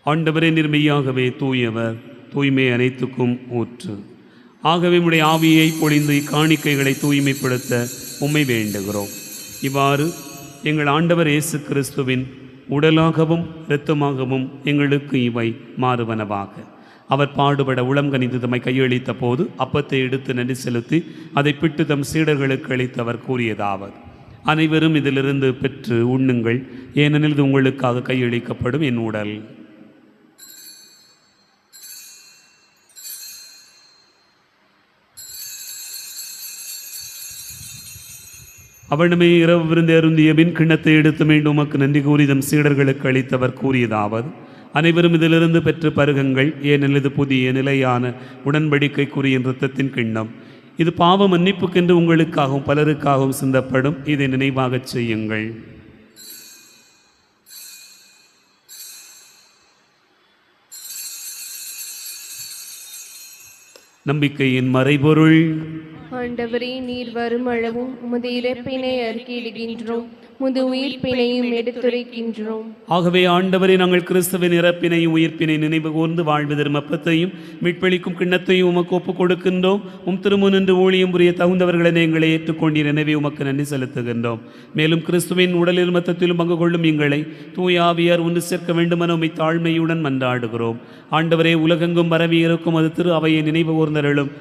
ஆண்டவரே, நிர்மையாகவே தூயவர், தூய்மை அனைத்துக்கும் ஊற்று. ஆகவே உம்முடைய ஆவியை பொழிந்து இக்காணிக்கைகளை தூய்மைப்படுத்த உம்மை வேண்டுகிறோம். இவ்வாறு எங்கள் ஆண்டவர் இயேசு கிறிஸ்துவின் உடலாகவும் இரத்தமாகவும் எங்களுக்கு இவை மாறுவனவாக. அவர் பாடுபட உளம் கனிந்து தம்மை கையளித்த போது அப்பத்தை எடுத்து நன்றி செலுத்தி அதை பிட்டு தம் சீடர்களுக்கு அளித்து அவர் கூறியதாவது: அனைவரும் இதிலிருந்து பெற்று உண்ணுங்கள், ஏனெனில் இது உங்களுக்காக கையளிக்கப்படும் என் உடல். அவனுமே இரவு விருந்து அருந்திய பின் கிண்ணத்தை எடுத்து மீண்டும் உமக்கு நன்றி கூறி தம் சீடர்களுக்கு அளித்தவர் கூறியதாவது: அனைவரும் இதிலிருந்து பெற்று பருகுங்கள், ஏனெனில் இது புதிய நிலையான உடன்படிக்கைக்குரிய இரத்தத்தின் கிண்ணம். இது பாவ மன்னிப்புக்கென்று உங்களுக்காகவும் பலருக்காகவும் சிந்தப்படும். இதை நினைவாகச் செய்யுங்கள். நம்பிக்கையின் மறைபொருள்.
ஆண்டவரே, நீர் வரும் அளவும் உமது இறப்பினை அறிக்கையிடுகின்றோம், உமது உயிர்ப்பினையும் எடுத்துரைக்கின்றோம்.
ஆகவே ஆண்டவரே, நாங்கள் கிறிஸ்துவின் இறப்பினையும் உயிர்ப்பினை நினைவு கூர்ந்து வாழ்வு திருமப்பத்தையும் மீட்பளிக்கும் கிண்ணத்தையும் உமக்கு ஒப்புக் கொடுக்கின்றோம். திருமுன் நின்று ஊழியம் புரிய தகுந்தவர்களை எங்களை ஏற்றுக்கொண்டீர். எனவே உமக்கு நன்றி செலுத்துகின்றோம். மேலும் கிறிஸ்துவின் உடலில் மத்தத்திலும் பங்கு கொள்ளும் எங்களை தூய ஆவியார் ஒன்று சேர்க்க வேண்டுமென உம்மை தாழ்மையுடன் மன்றாடுகிறோம். ஆண்டவரே, உலகெங்கும் பரவி இருக்கும் அது திரு அவையை நினைவு கூர்ந்தருளும்.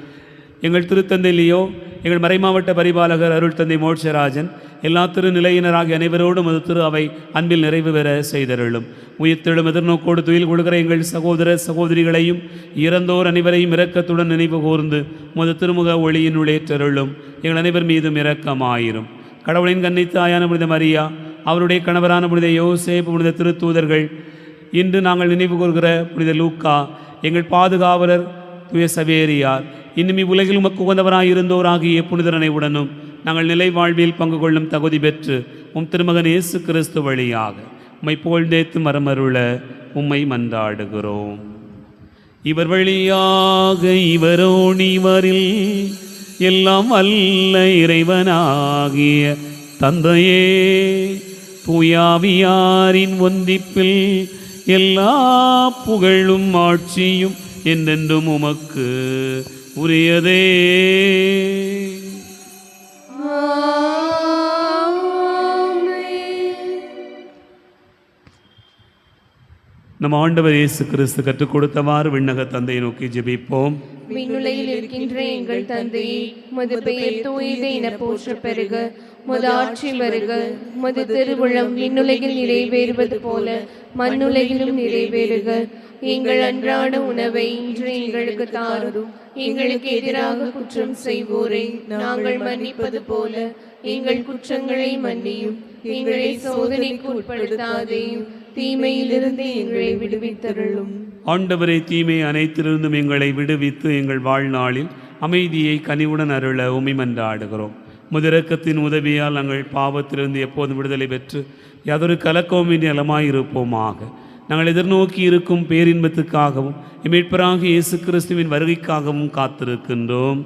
எங்கள் திருத்தந்தை லியோ, எங்கள் மறைமாவட்ட பரிபாலகர் அருள் தந்தை மோட்சராஜன், எல்லா திருநிலையினராகிய அனைவரோடும் அது திரு அவை அன்பில் நிறைவு பெற செய்தருளும். உயிர்த்தெழும் எதிர்நோக்கோடு துயில் கொடுக்கிற எங்கள் சகோதர சகோதரிகளையும் இறந்தோர் அனைவரையும் இரக்கத்துடன் நினைவு கூர்ந்து உமது திருமுக ஒளியின் உள்ளேற்றருளும். எங்கள் அனைவர் மீதும் இரக்கமாயிரும். கடவுளின் கன்னித்தாயான புனித மரியா, அவருடைய கணவரான புனித யோசேப்பு, புனித திருத்தூதர்கள், இன்று நாங்கள் நினைவு கூர்கிற புனித லூக்கா, எங்கள் பாதுகாவலர் தூய சவேரியார், இன்னும் இவ்வுலகில் உமக்கு உகந்தவராய் இருந்தோராகிய புனிதரனை உடனும் நாங்கள் நிலை வாழ்வில் பங்கு கொள்ளும் தகுதி பெற்று திருமகன் இயேசு கிறிஸ்து வழியாக உம்மை புகழ்ந்தேத்து மரமருள உம்மை மன்றாடுகிறோம். இவர் வழியாக இவரோடு இவரில் எல்லாம் வல்ல இறைவனாகிய தந்தையே, தூயாவியாரின் ஒந்திப்பில் எல்லா புகழும் ஆட்சியும் என்றென்றும் உமக்கு உரியதே. நம் ஆண்டவர் இயேசு கிறிஸ்து கற்றுக் கொடுத்தவாறு விண்ணக தந்தையை நோக்கி ஜெபிப்போம்.
விண்ணுலகில் இருக்கின்ற எங்கள் தந்தையே, உமது பெயர் தூயது என போற்ற பெறுக, உமது ஆட்சி வருக, உமது திருவுளம் விண்ணுலகில் நிறைவேறுவது போல மண்ணுலகிலும் நிறைவேறுக. எங்கள் அன்றாட உணவை இன்று எங்களுக்கு தாரும். எங்களுக்கு எதிராக குற்றம் செய்வோரை நாங்கள் மன்னிப்பது போல எங்கள் குற்றங்களை மன்னியும். எங்களை சோதனைக்கு உட்படுத்தாதேயும், தீமையிலிருந்து எங்களை விடுவித்தருளும்.
ஆண்டவரை, தீமை அனைத்திலிருந்தும் எங்களை விடுவித்து எங்கள் வாழ்நாளில் அமைதியை கனிவுடன் அருள உம்மை மன்றாடுகிறோம். முதிரக்கத்தின் உதவியால் நாங்கள் பாவத்திலிருந்து எப்போதும் விடுதலை பெற்று யாதொரு கலக்கவுமின்றி நலமாயிருப்போமாக. நாங்கள் எதிர்நோக்கி இருக்கும் பேரின்பத்துக்காகவும் மீட்பராக இயேசு கிறிஸ்துவின் வருகைக்காகவும் காத்திருக்கின்றோம்.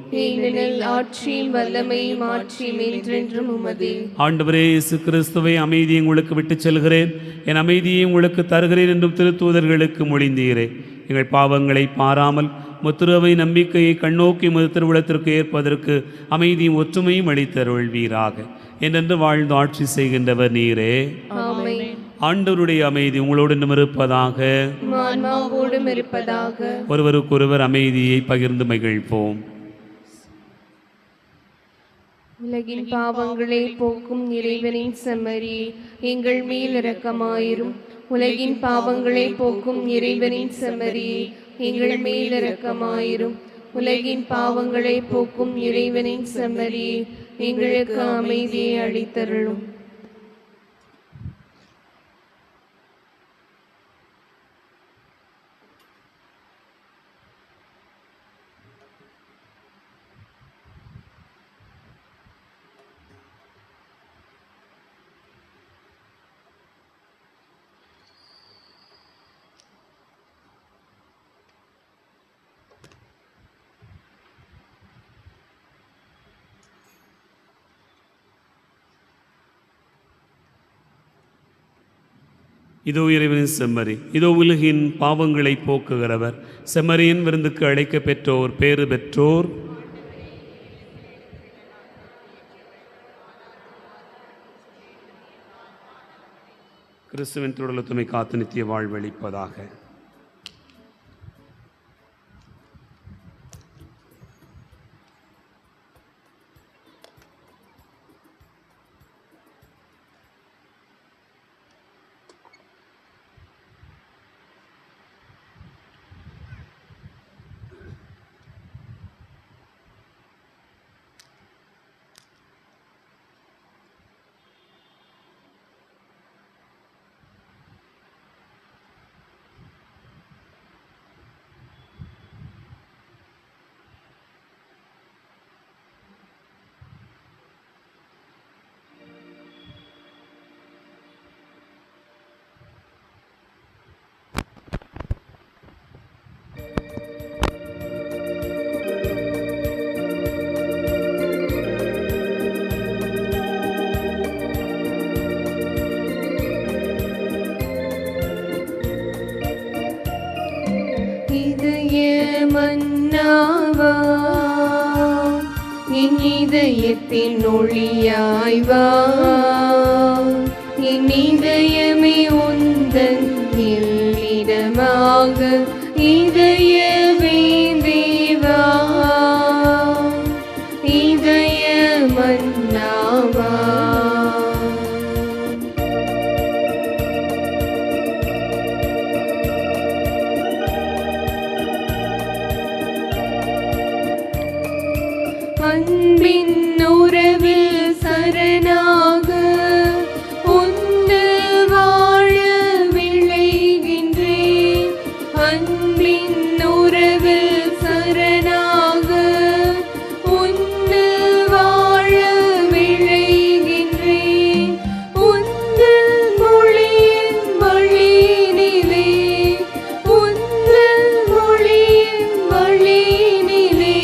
ஆண்டவரே இயேசு கிறிஸ்துவை, அமைதியை உங்களுக்கு விட்டுச் செல்கிறேன், என் அமைதியை உங்களுக்கு தருகிறேன் என்றும் திருத்தூதர்களுக்கு மொழிந்தீரே. எங்கள் பாவங்களை பாராமல் முத்திருவை நம்பிக்கையை கண்ணோக்கி முது திருவிழத்திற்கு ஏற்பதற்கு அமைதியும் ஒற்றுமையும் அளித்தருள்வீராக. என்றென்று வாழ்ந்து ஆட்சி செய்கின்றவர் நீரே. ஆண்டவருடைய அமைதி உங்களோடு இருப்பதாக. ஒருவருக்கொருவர் அமைதியை பகிர்ந்து மகிழ்வோம்.
உலகின் பாவங்களை போக்கும் இறைவனின் செம்மறியே, எங்கள் மேல் இரக்கமாயிரும். உலகின் பாவங்களை போக்கும் இறைவனின் செம்மறியே, எங்கள் மேல் இரக்கமாயிரும். உலகின் பாவங்களை போக்கும் இறைவனின் செம்மறியே, எங்களுக்கு அமைதியை அளித்தருளும்.
இதோ இறைவனின் செம்மறி, இதோ உலகின் பாவங்களை போக்குகிறவர். செம்மறியின் விருந்துக்கு அழைக்க பெற்றோர் பேறு பெற்றோர். கிறிஸ்துவின் திருவுளத்துமை காத்து நித்திய வாழ்வளிப்பதாக.
இதயத்தின் ஒளியாய் வா, என் இதயமே உந்தன் இல்லிடமாக இதய வேந்தேவா, இதய மன்னாவா. அன்பின் உறவில் சரணாக உந்து வாழ விளைகின்றேன். அன்பின் உறவில் சரணாக உந்து வாழ விளைகின்றேன். உந்தன் மொழியின் வழியினிலே, உந்தன் மொழியின் வழியினிலே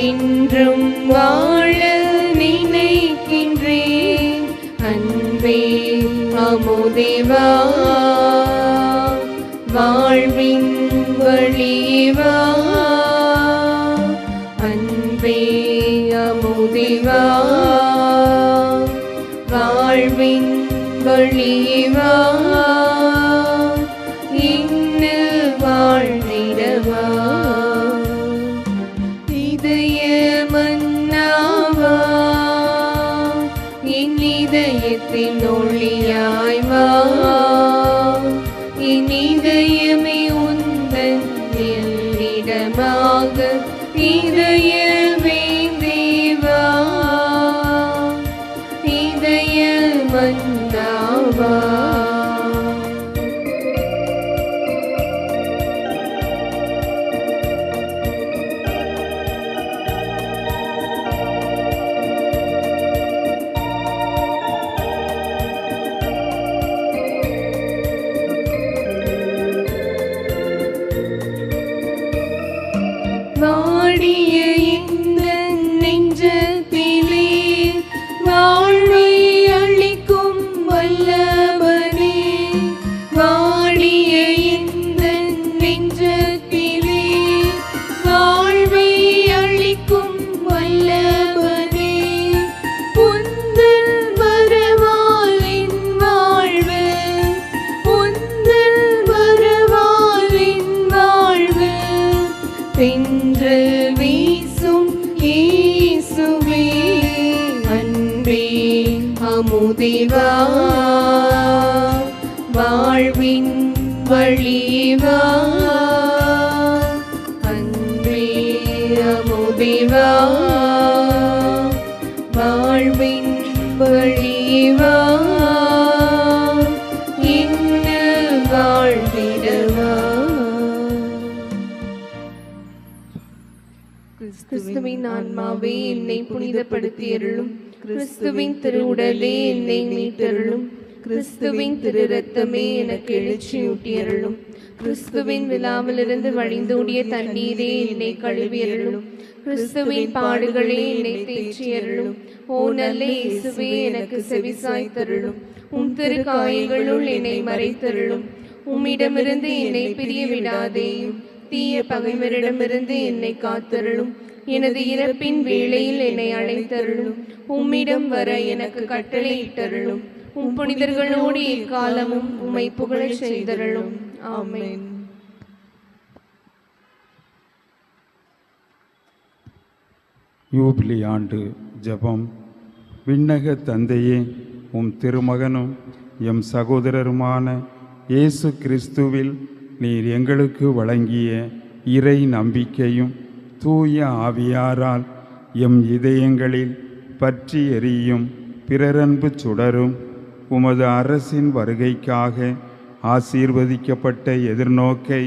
என்றும் வாழ நினைக்கின்றேன். அன்பே அமுதேவா, வாழ்வின் வழிவா. அன்பே அமுதேவா, வாழ்வின் வழிவா. இன்னில் வாழ்ந்திடவா, இதய மன்னாவா, என் இதயத்தின் ஒளியாய் வா. என் இதயமே உந்தன் இல்லிடமாக இதய வேந்தேவா, இதய மன்னாவா. வாடிய இந்த நெஞ்சத்திலே வாழ்வை அளிக்கும் வல்லவனே, வாடிய இந்த நெஞ்சத்திலே வாழ்வை அளிக்கும் வல்லவனே. உந்தன் வரவால் என் வாழ்வு, உந்தன் வரவால் என் வாழ்வு தென்றல் வீசும் இயேசுவே. அன்பே அமுதேவா, வாழ்வின் வழிவா. அன்பே அமுதேவா, வாழ்வின் வழிவா. இன்னில் வாழ்ந்திடவா. கிறிஸ்துவின் ஆன்மாவே என்னை புனிதப்படுத்தி அருளும். கிறிஸ்துவின் திருவுடலே என்னை மீட்டருளும். கிறிஸ்துவின் திரு ரத்தமே எனக்கு எழுச்சியூட்டி அருளும். கிறிஸ்துவின் விழாவிலிருந்து வழிந்தோடிய தண்ணீரே என்னை கழுவி அருளும். கிறிஸ்துவின் பாடுகளே என்னை தேற்றி அருளும். ஓ நல்ல இயேசுவே, எனக்கு செவிசாய் தருளும். உம் திரு காயங்களுள் என்னை மறைத்தருளும். உம்மிடமிருந்து என்னை பிரிய விடாதேயும். தீய பகைவரிடமிருந்து என்னை காத்தருளும். எனது இறப்பின் வேளையில் என்னை அழைத்தருளும். உம்மிடம் வர எனக்கு கட்டளையிட்டருளும். உம் புனிதர்களோடு எக்காலமும் உம்மை புகழச் செய்தருளும். ஆமென்.
யூபிலி ஆண்டு ஜெபம். விண்ணக தந்தையே, உம் திருமகனும் எம் சகோதரருமான இயேசு கிறிஸ்துவில் நீர் எங்களுக்கு வழங்கிய இறை நம்பிக்கையும் தூய ஆவியாரால் எம் இதயங்களில் பற்றி எரியும் பிறரன்பு சுடரும் உமது அரசின் வருகைக்காக ஆசீர்வதிக்கப்பட்ட எதிர்நோக்கை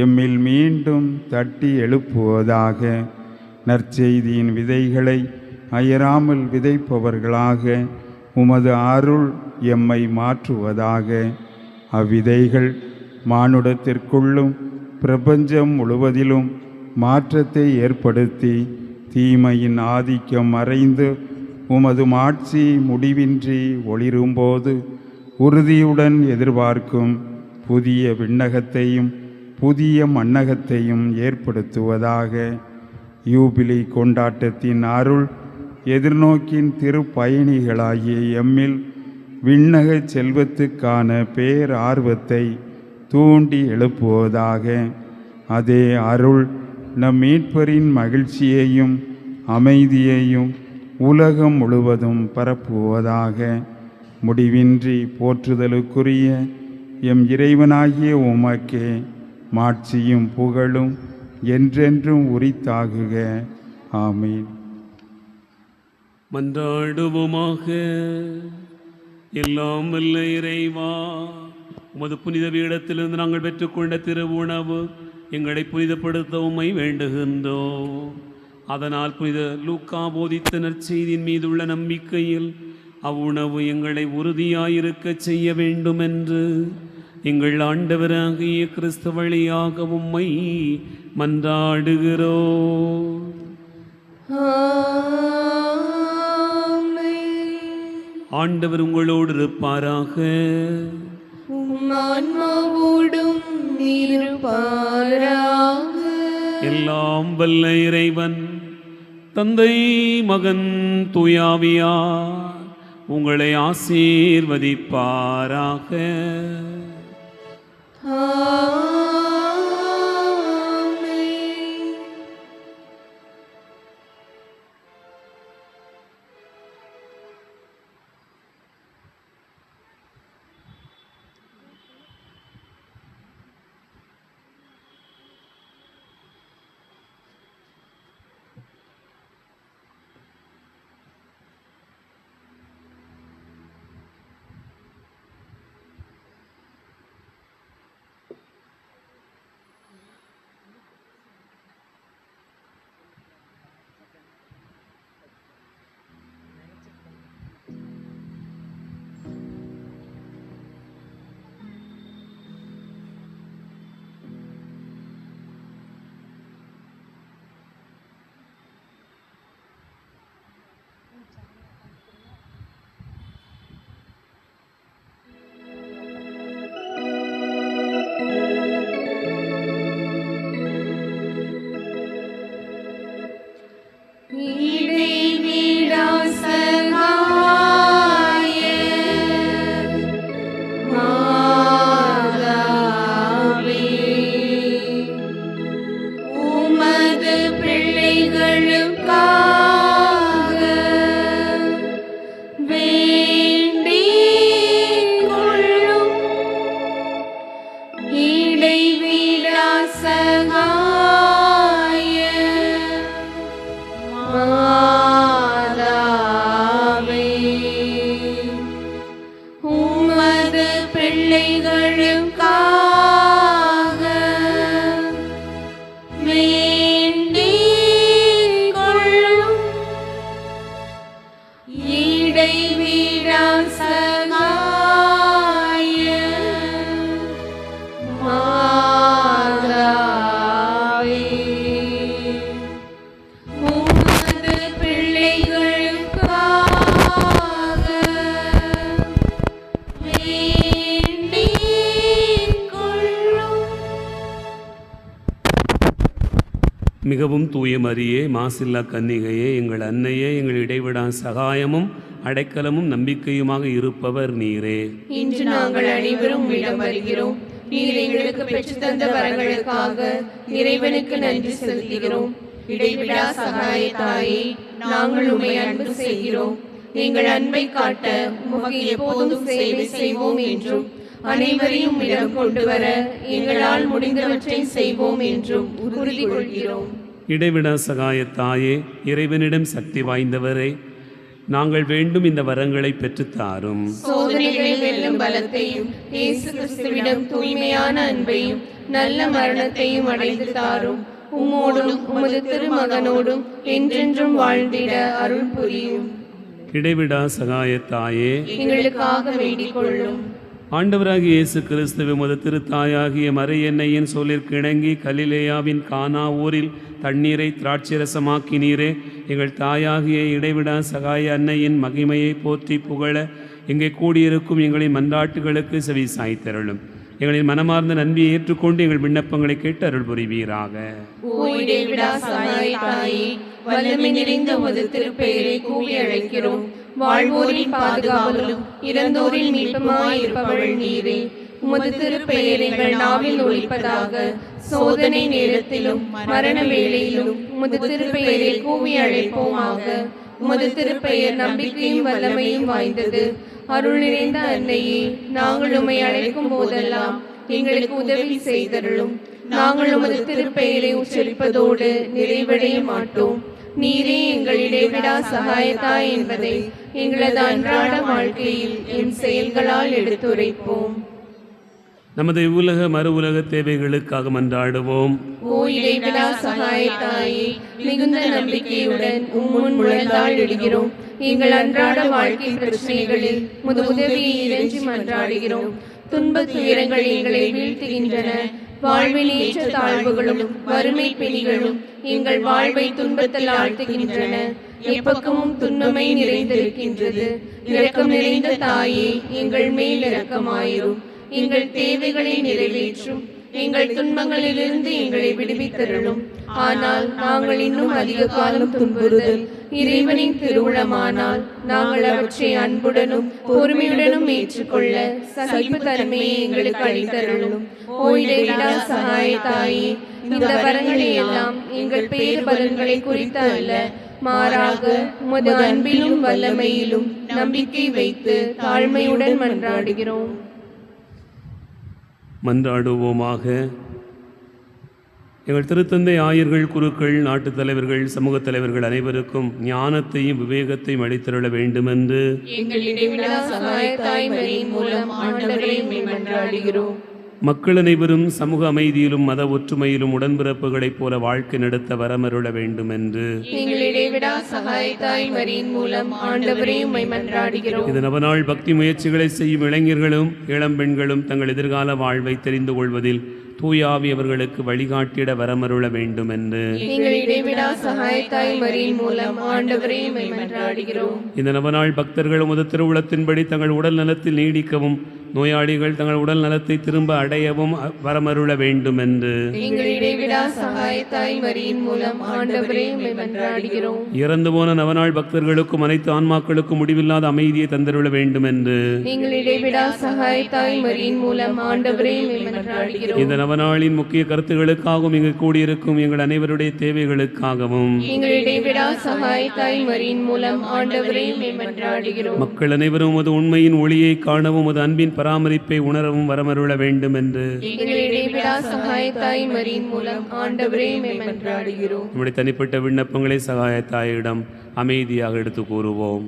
எம்மில் மீண்டும் தட்டி எழுப்புவதாக. நற்செய்தியின் விதைகளை அயராமல் விதைப்பவர்களாக உமது அருள் எம்மை மாற்றுவதாக. அவ்விதைகள் மானுடத்திற்குள்ளும் பிரபஞ்சம் முழுவதிலும் மாற்றத்தை ஏற்படுத்தி தீமையின் ஆதிக்கம் மறைந்து உமது மாட்சி முடிவின்றி ஒளிரும்போது உறுதியுடன் எதிர்பார்க்கும் புதிய விண்ணகத்தையும் புதிய மண்ணகத்தையும் ஏற்படுத்துவதாக. யூபிலி கொண்டாட்டத்தின் அருள் எதிர்நோக்கின் திருப்பயணிகளாகிய எம்மில் விண்ணக செல்வத்துக்கான பேரார்வத்தை தூண்டி எழுப்புவதாக. அதே அருள் நம் மீட்பரின் மகிழ்ச்சியையும் அமைதியையும் உலகம் முழுவதும் பரப்புவதாக. முடிவின்றி போற்றுதலுக்குரிய எம் இறைவனாகிய உமக்கே மாட்சியும் புகழும் என்றென்றும் உரித்தாகுக. ஆமீன்.
மன்றாடுவோமாக. எல்லாம் வல்ல இறைவா, உமது புனித பீடத்திலிருந்து நாங்கள் பெற்றுக்கொண்ட திரு உணவு எங்களை புனிதப்படுத்த உம்மை வேண்டுகின்றோம். அதனால் புனித லூக்கா போதித்த நற்செய்தியின் மீதுள்ள நம்பிக்கையில் அவ்வுணவு எங்களை உறுதியாயிருக்க செய்ய வேண்டும் என்று எங்கள் ஆண்டவராகிய கிறிஸ்து வழியாக உம்மை மன்றாடுகிறோம். ஆண்டவர் உங்களோடு இருப்பாராக.
ஆன்மாவோடும் இருப்பாராக.
எல்லாம் வல்ல இறைவன் தந்தை மகன் தூயாவியார் உங்களை ஆசீர்வதிப்பாராக. மிகவும் தூய மரியே, மாசில்லா கன்னிகையே, எங்கள் அன்னையே, எங்கள் இடைவிடா சகாயமும் அடைக்கலமும் நம்பிக்கையுமாக இருப்பவர் நீரே.
இன்று நாங்கள் அனைவரும் இடம் வருகிறோம். நீர் எங்களுக்கு பெற்று தந்த வரங்களுக்காக இறைவனுக்கு நன்றி செலுத்துகிறோம். இடைவிடா சகாய தாயே, நாங்கள் உம்மை அன்பு செய்கிறோம். எங்கள் அன்பை காட்ட உமக்கு எப்போதும் சேவை செய்வோம் என்றும் அனைவரையும் இடம் கொண்டு வர எங்களால் முடிந்தவற்றை செய்வோம் என்றும் உறுதி கொள்கிறோம்.
இடைவிடா சகாய தாயே, இறைவனிடம் சக்தி வாய்ந்தவரே, நாங்கள் வேண்டும் இந்த வரங்களை பெற்றுத்தாரும்.
சோதனைகளை வெல்லும் பலத்தையும் இயேசு கிறிஸ்துவிடம் தூய்மையான அன்பையும் நல்ல மரணத்தையும் அடைந்து தாரும். உம்மோடும் உமது திருமகனோடும் என்றென்றும் வாழ்ந்திட அருள் புரியும்.
இடைவிடா சகாய தாயே,
எங்களுக்காக வேண்டிக் கொள்ளும்.
ஆண்டவராகிய இயேசு கிறிஸ்துவ உமது திருத்தாயாகிய மரியன்னையின் சொல்லிற்கு இணங்கி கலிலேயாவின் கானா ஊரில் தண்ணீரை திராட்சரசமாக்கினீரே. எங்கள் தாயாகிய இடைவிடா சகாய அன்னையின் மகிமையை போற்றி புகழ இங்கே கூடியிருக்கும் எங்களின் மன்றாட்டுகளுக்கு செவி சாய்த்தருளும். எங்களின் மனமார்ந்த நன்மையை ஏற்றுக்கொண்டு எங்கள் விண்ணப்பங்களை கேட்டு அருள் புரிவீராக.
ஓ இடைவிடா சகாய தாயே, வல்லமை நிறைந்த உமது திருப்பெயரை கூவி அழைக்கிறோம். வாழ்வோரின் பாதுகாவலும் இறந்தோரின் மீட்புமாய் இருப்பவள் நீரே. உமது திருப்பெயர் எங்கள் நாவில் ஒலிப்பதாக. சோதனை நேரத்திலும் மரண வேளையிலும் உமது திருப்பெயரை கூவி அழைப்போமாக. உமது திருப்பெயர் நம்பிக்கையும் வல்லமையும் வாய்ந்தது. அருள் நிறைந்த அன்னையே, நாங்கள் உம்மை அழைக்கும் போதெல்லாம் எங்களுக்கு உதவி செய்தருளும். நாங்கள் உமது திருப்பெயரை உச்சரிப்பதோடு நிறைவடைய மாட்டோம். நீரே எங்கள் இடைவிடா சகாயத்தாய் என்பதை எங்களது அன்றாட வாழ்க்கையில் என் செயல்களால் எடுத்துரைப்போம்.
நமது இவ்வுலக மறு உலக தேவைகளுக்காக மன்றாடுவோம்.
ஓ இடைவிடா சகாயத்தாயே, மிகுந்த நம்பிக்கையுடன் உம்முன் முழந்தாள் இடுகிறோம். எங்கள் அன்றாட வாழ்க்கை பிரச்சனைகளில் உமது உதவியை இறைஞ்சி மன்றாடுகிறோம். துன்பத் துயரங்கள் எங்களை வீழ்த்துகின்றன. வாழ்வின் ஏற்ற தாழ்வுகளும் வறுமை பிணிகளும் எங்கள் வாழ்வை துன்பத்தில் ஆழ்த்துகின்றன. எப்பக்கமும் துன்பமை நிறைந்திருக்கின்றது. இரக்கம் நிறைந்த தாயே, எங்கள் மேல் இரக்கமாயிரும். எங்கள் தேவைகளை நிறைவேற்றும். எங்கள் துன்பங்களிலிருந்து எங்களை விடுவித்தருளும். ஆனால் நாங்கள் இன்னும் அதிக காலம் துன்புறுதல் இறைவனின் திருவுளமானால் நாங்கள் அவற்றை அன்புடனும் பொறுமையுடனும் ஏற்றுக்கொள்ள சகிப்பு தன்மையை எங்களுக்கு அளித்தருளும். ஓ இடைவிடா சகாய தாயே, இந்த வரங்களை எல்லாம் எங்கள் பேர் பலன்களை குறித்து அல்ல, மாறாக உமது அன்பிலும் வல்லமையிலும் நம்பிக்கை வைத்து தாழ்மையுடன் மன்றாடுகிறோம்.
மன்றாடுவோமாக. எங்கள் திருத்தந்தை ஆயர்கள், குருக்கள், நாட்டுத் தலைவர்கள், சமூகத் தலைவர்கள் அனைவருக்கும் ஞானத்தையும் விவேகத்தையும் அளித்தருள வேண்டுமென்று
எங்கள் இடைவிடா சகாயத்தாய் மரியின் மூலம் ஆண்டவரை மன்றாடுகிறோம்.
மக்கள் அனைவரும் சமூக அமைதியிலும் மத ஒற்றுமையிலும் உடன்பிறப்புகளைப் போல வாழ்க்கை நடத்த வரமருள வேண்டுமென்று
எங்கள் இடைவிடா சகாயத்தாய் மரியின் மூலம் ஆண்டவரை மன்றாடுகிறோம்.
இது நவநாள் பக்தி முயற்சிகளை செய்யும் இளைஞர்களும் இளம்பெண்களும் தங்கள் எதிர்கால வாழ்வை தெரிந்து கொள்வதில் தூயாவி அவர்களுக்கு வழிகாட்டிட வரமருள வேண்டும் என்று
எங்கள் இடைவிடா சகாயத்தாய் மரியின் மூலம் ஆண்டவரை மன்றாடுகிறோம்.
இந்த நவநாள் பக்தர்கள் உமது திருவுளத்தின்படி தங்கள் உடல் நலத்தில் நீடிக்கவும் நோயாளிகள் தங்கள் உடல் நலத்தை திரும்ப அடையவும் வரமருள வேண்டும் என்று
எங்கள் இடைவிடா சகாயத்தாய் மரியின் மூலம் ஆண்டவரை மன்றாடுகிறோம்.
இறந்து போன நவநாள் பக்தர்களுக்கும் அனைத்து ஆன்மாக்களுக்கும் முடிவில்லாத அமைதியை தந்தருள வேண்டும் என்று
எங்கள் இடைவிடா சகாயத்தாய் மரியின் மூலம் ஆண்டவரை மன்றாடுகிறோம்.
இந்த நவநாளின் முக்கிய கருத்துகளுக்காகவும் இங்கு கூடியிருக்கும் எங்கள் அனைவருடைய தேவைகளுக்காகவும்
எங்கள் இடைவிடா சகாயத்தாய் மரியின் மூலம் ஆண்டவரை மன்றாடுகிறோம்.
மக்கள் அனைவரும் உமது உண்மையின் ஒளியை காணவும் உமது அன்பின் பராமரிப்பை உணரவும் வரமருள வேண்டும் என்று
எங்கள் இடைவிடா சகாயத்தாய் மரியின் மூலம் ஆண்டவரை மன்றாடுகிறோம்.
நம்முடைய தனிப்பட்ட விண்ணப்பங்களை சகாயத்தாயிடம் அமைதியாக எடுத்து கூறுவோம்.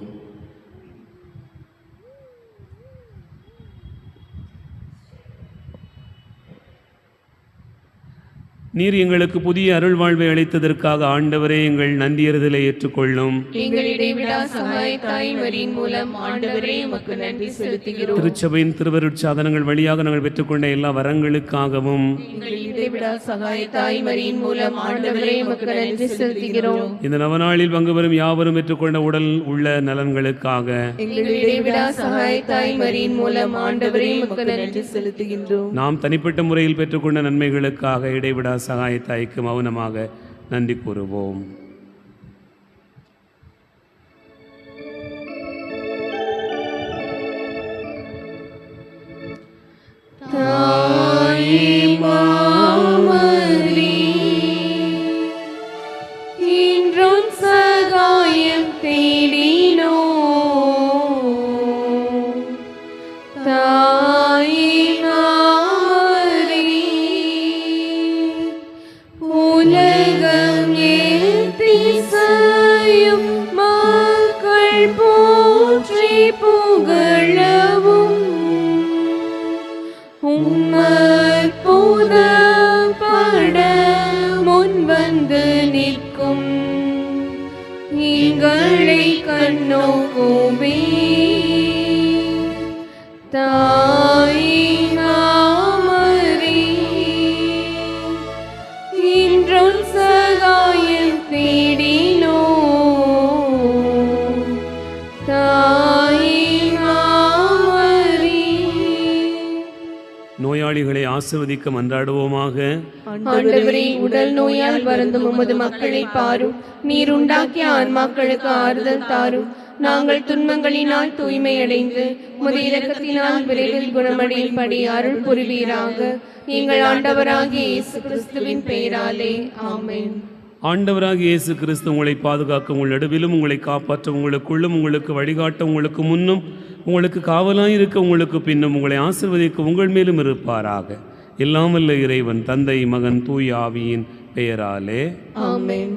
நீர் எங்களுக்கு புதிய அருள் வாழ்வை அளித்ததற்காக ஆண்டவரே எங்கள் நன்றியறுதலை ஏற்றுக்கொள்ளும்.
எங்கள் இடைவிடா சகாயத்தாய் மரியின் மூலம் ஆண்டவரே உமக்கு நன்றி செலுத்துகிறோம்.
திருச்சபையின் திருவருட்சாதனங்கள் வழியாக நாங்கள் பெற்றுக்கொண்ட எல்லா வரங்களுக்காகவும்
எங்கள் இடைவிடா சகாயத்தாய் மரியின் மூலம் ஆண்டவரே உமக்கு நன்றி செலுத்துகிறோம்.
இந்த நவநாளில் பங்கு பெறும் யாவரும் பெற்றுக்கொண்ட உடல் உள்ள நலன்களுக்காக
எங்கள் இடைவிடா சகாயத்தாய் மரியின் மூலம் ஆண்டவரே உமக்கு நன்றி செலுத்துகின்றோம்.
நாம் தனிப்பட்ட முறையில் பெற்றுக்கொண்ட நன்மைகளுக்காக இடைவிடா சகாயத்தாய்க்கு மௌனமாக நன்றி கூறுவோம்.
இன்றும் சகாயம் தேடினோ உலகம் ஏத்திசையும் மக்கள் போற்றி புகழவும் உம்மற்புத பட முன்வந்து நிற்கும் எங்களை கண்ணோக்குமே தாயினாமரே இன்றும் சகாயம் தேடினோ தாயினாமரே.
நோயாளிகளை ஆசிர்வதிக்க மன்றாடுவோமாக.
ஆண்டவரே, உடல் நோயால் வருந்தும் உமது மக்களை பாரும். நீர் உண்டாக்கிய ஆன்மாக்களுக்கு ஆறுதல் தாரும். நாங்கள் துன்பங்களினால் தூய்மையடைந்து உமது இரக்கத்தினால் விரைவில் குணமடையும்படி அருள் புரிவீராக. எங்கள் ஆண்டவராகிய இயேசு கிறிஸ்துவின் பெயராலே ஆமென்.
ஆண்டவராகிய இயேசு கிறிஸ்து உங்களை பாதுகாக்க, உங்கள் நடுவிலும் உங்களை காப்பாற்ற, உங்களுக்குள்ளும் உங்களுக்கு வழிகாட்ட, உங்களுக்கு முன்னும் உங்களுக்கு காவலாயிருக்க, உங்களுக்கு பின்னும் உங்களை ஆசீர்வதிக்க உங்கள் மேலும் இருப்பாராக. எல்லாம் வல்ல இறைவன் தந்தை, மகன், தூய ஆவியின் பெயராலே
ஆமென்.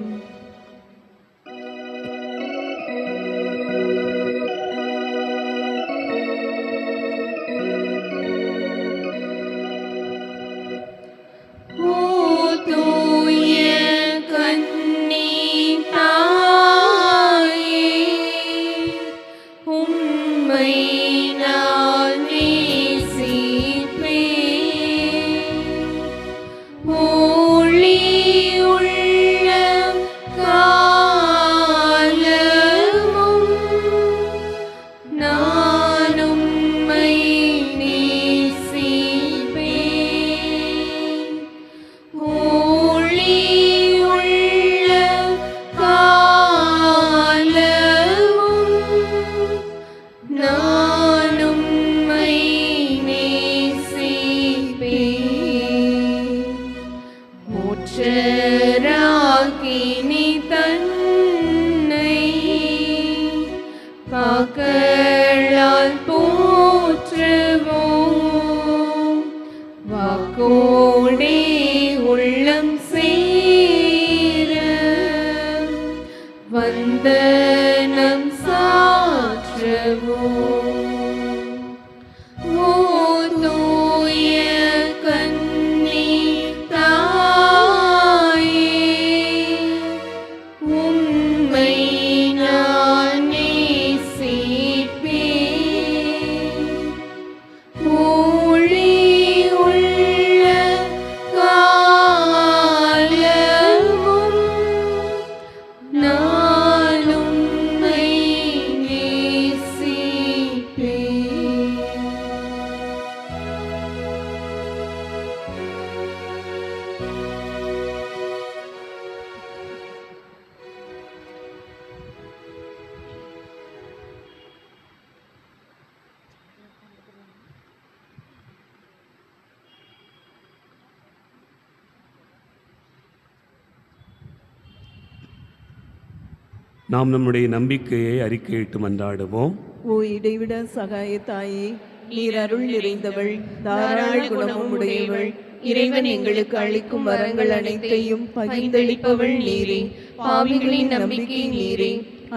நாம் நம்முடைய நம்பிக்கையை அறிக்கையிட்டு மன்றாடுவோம்.
ஓ இடைவிட சகாய தாயே, நீர் அருள் நிறைந்தவள், தாராள குணமும் உடையவள், இறைவன் எங்களுக்கு அளிக்கும் வரங்கள் அனைத்தையும் பகிர்ந்தளிப்பவள் நீரே. பாவிகளின் நம்பிக்கை நீரே.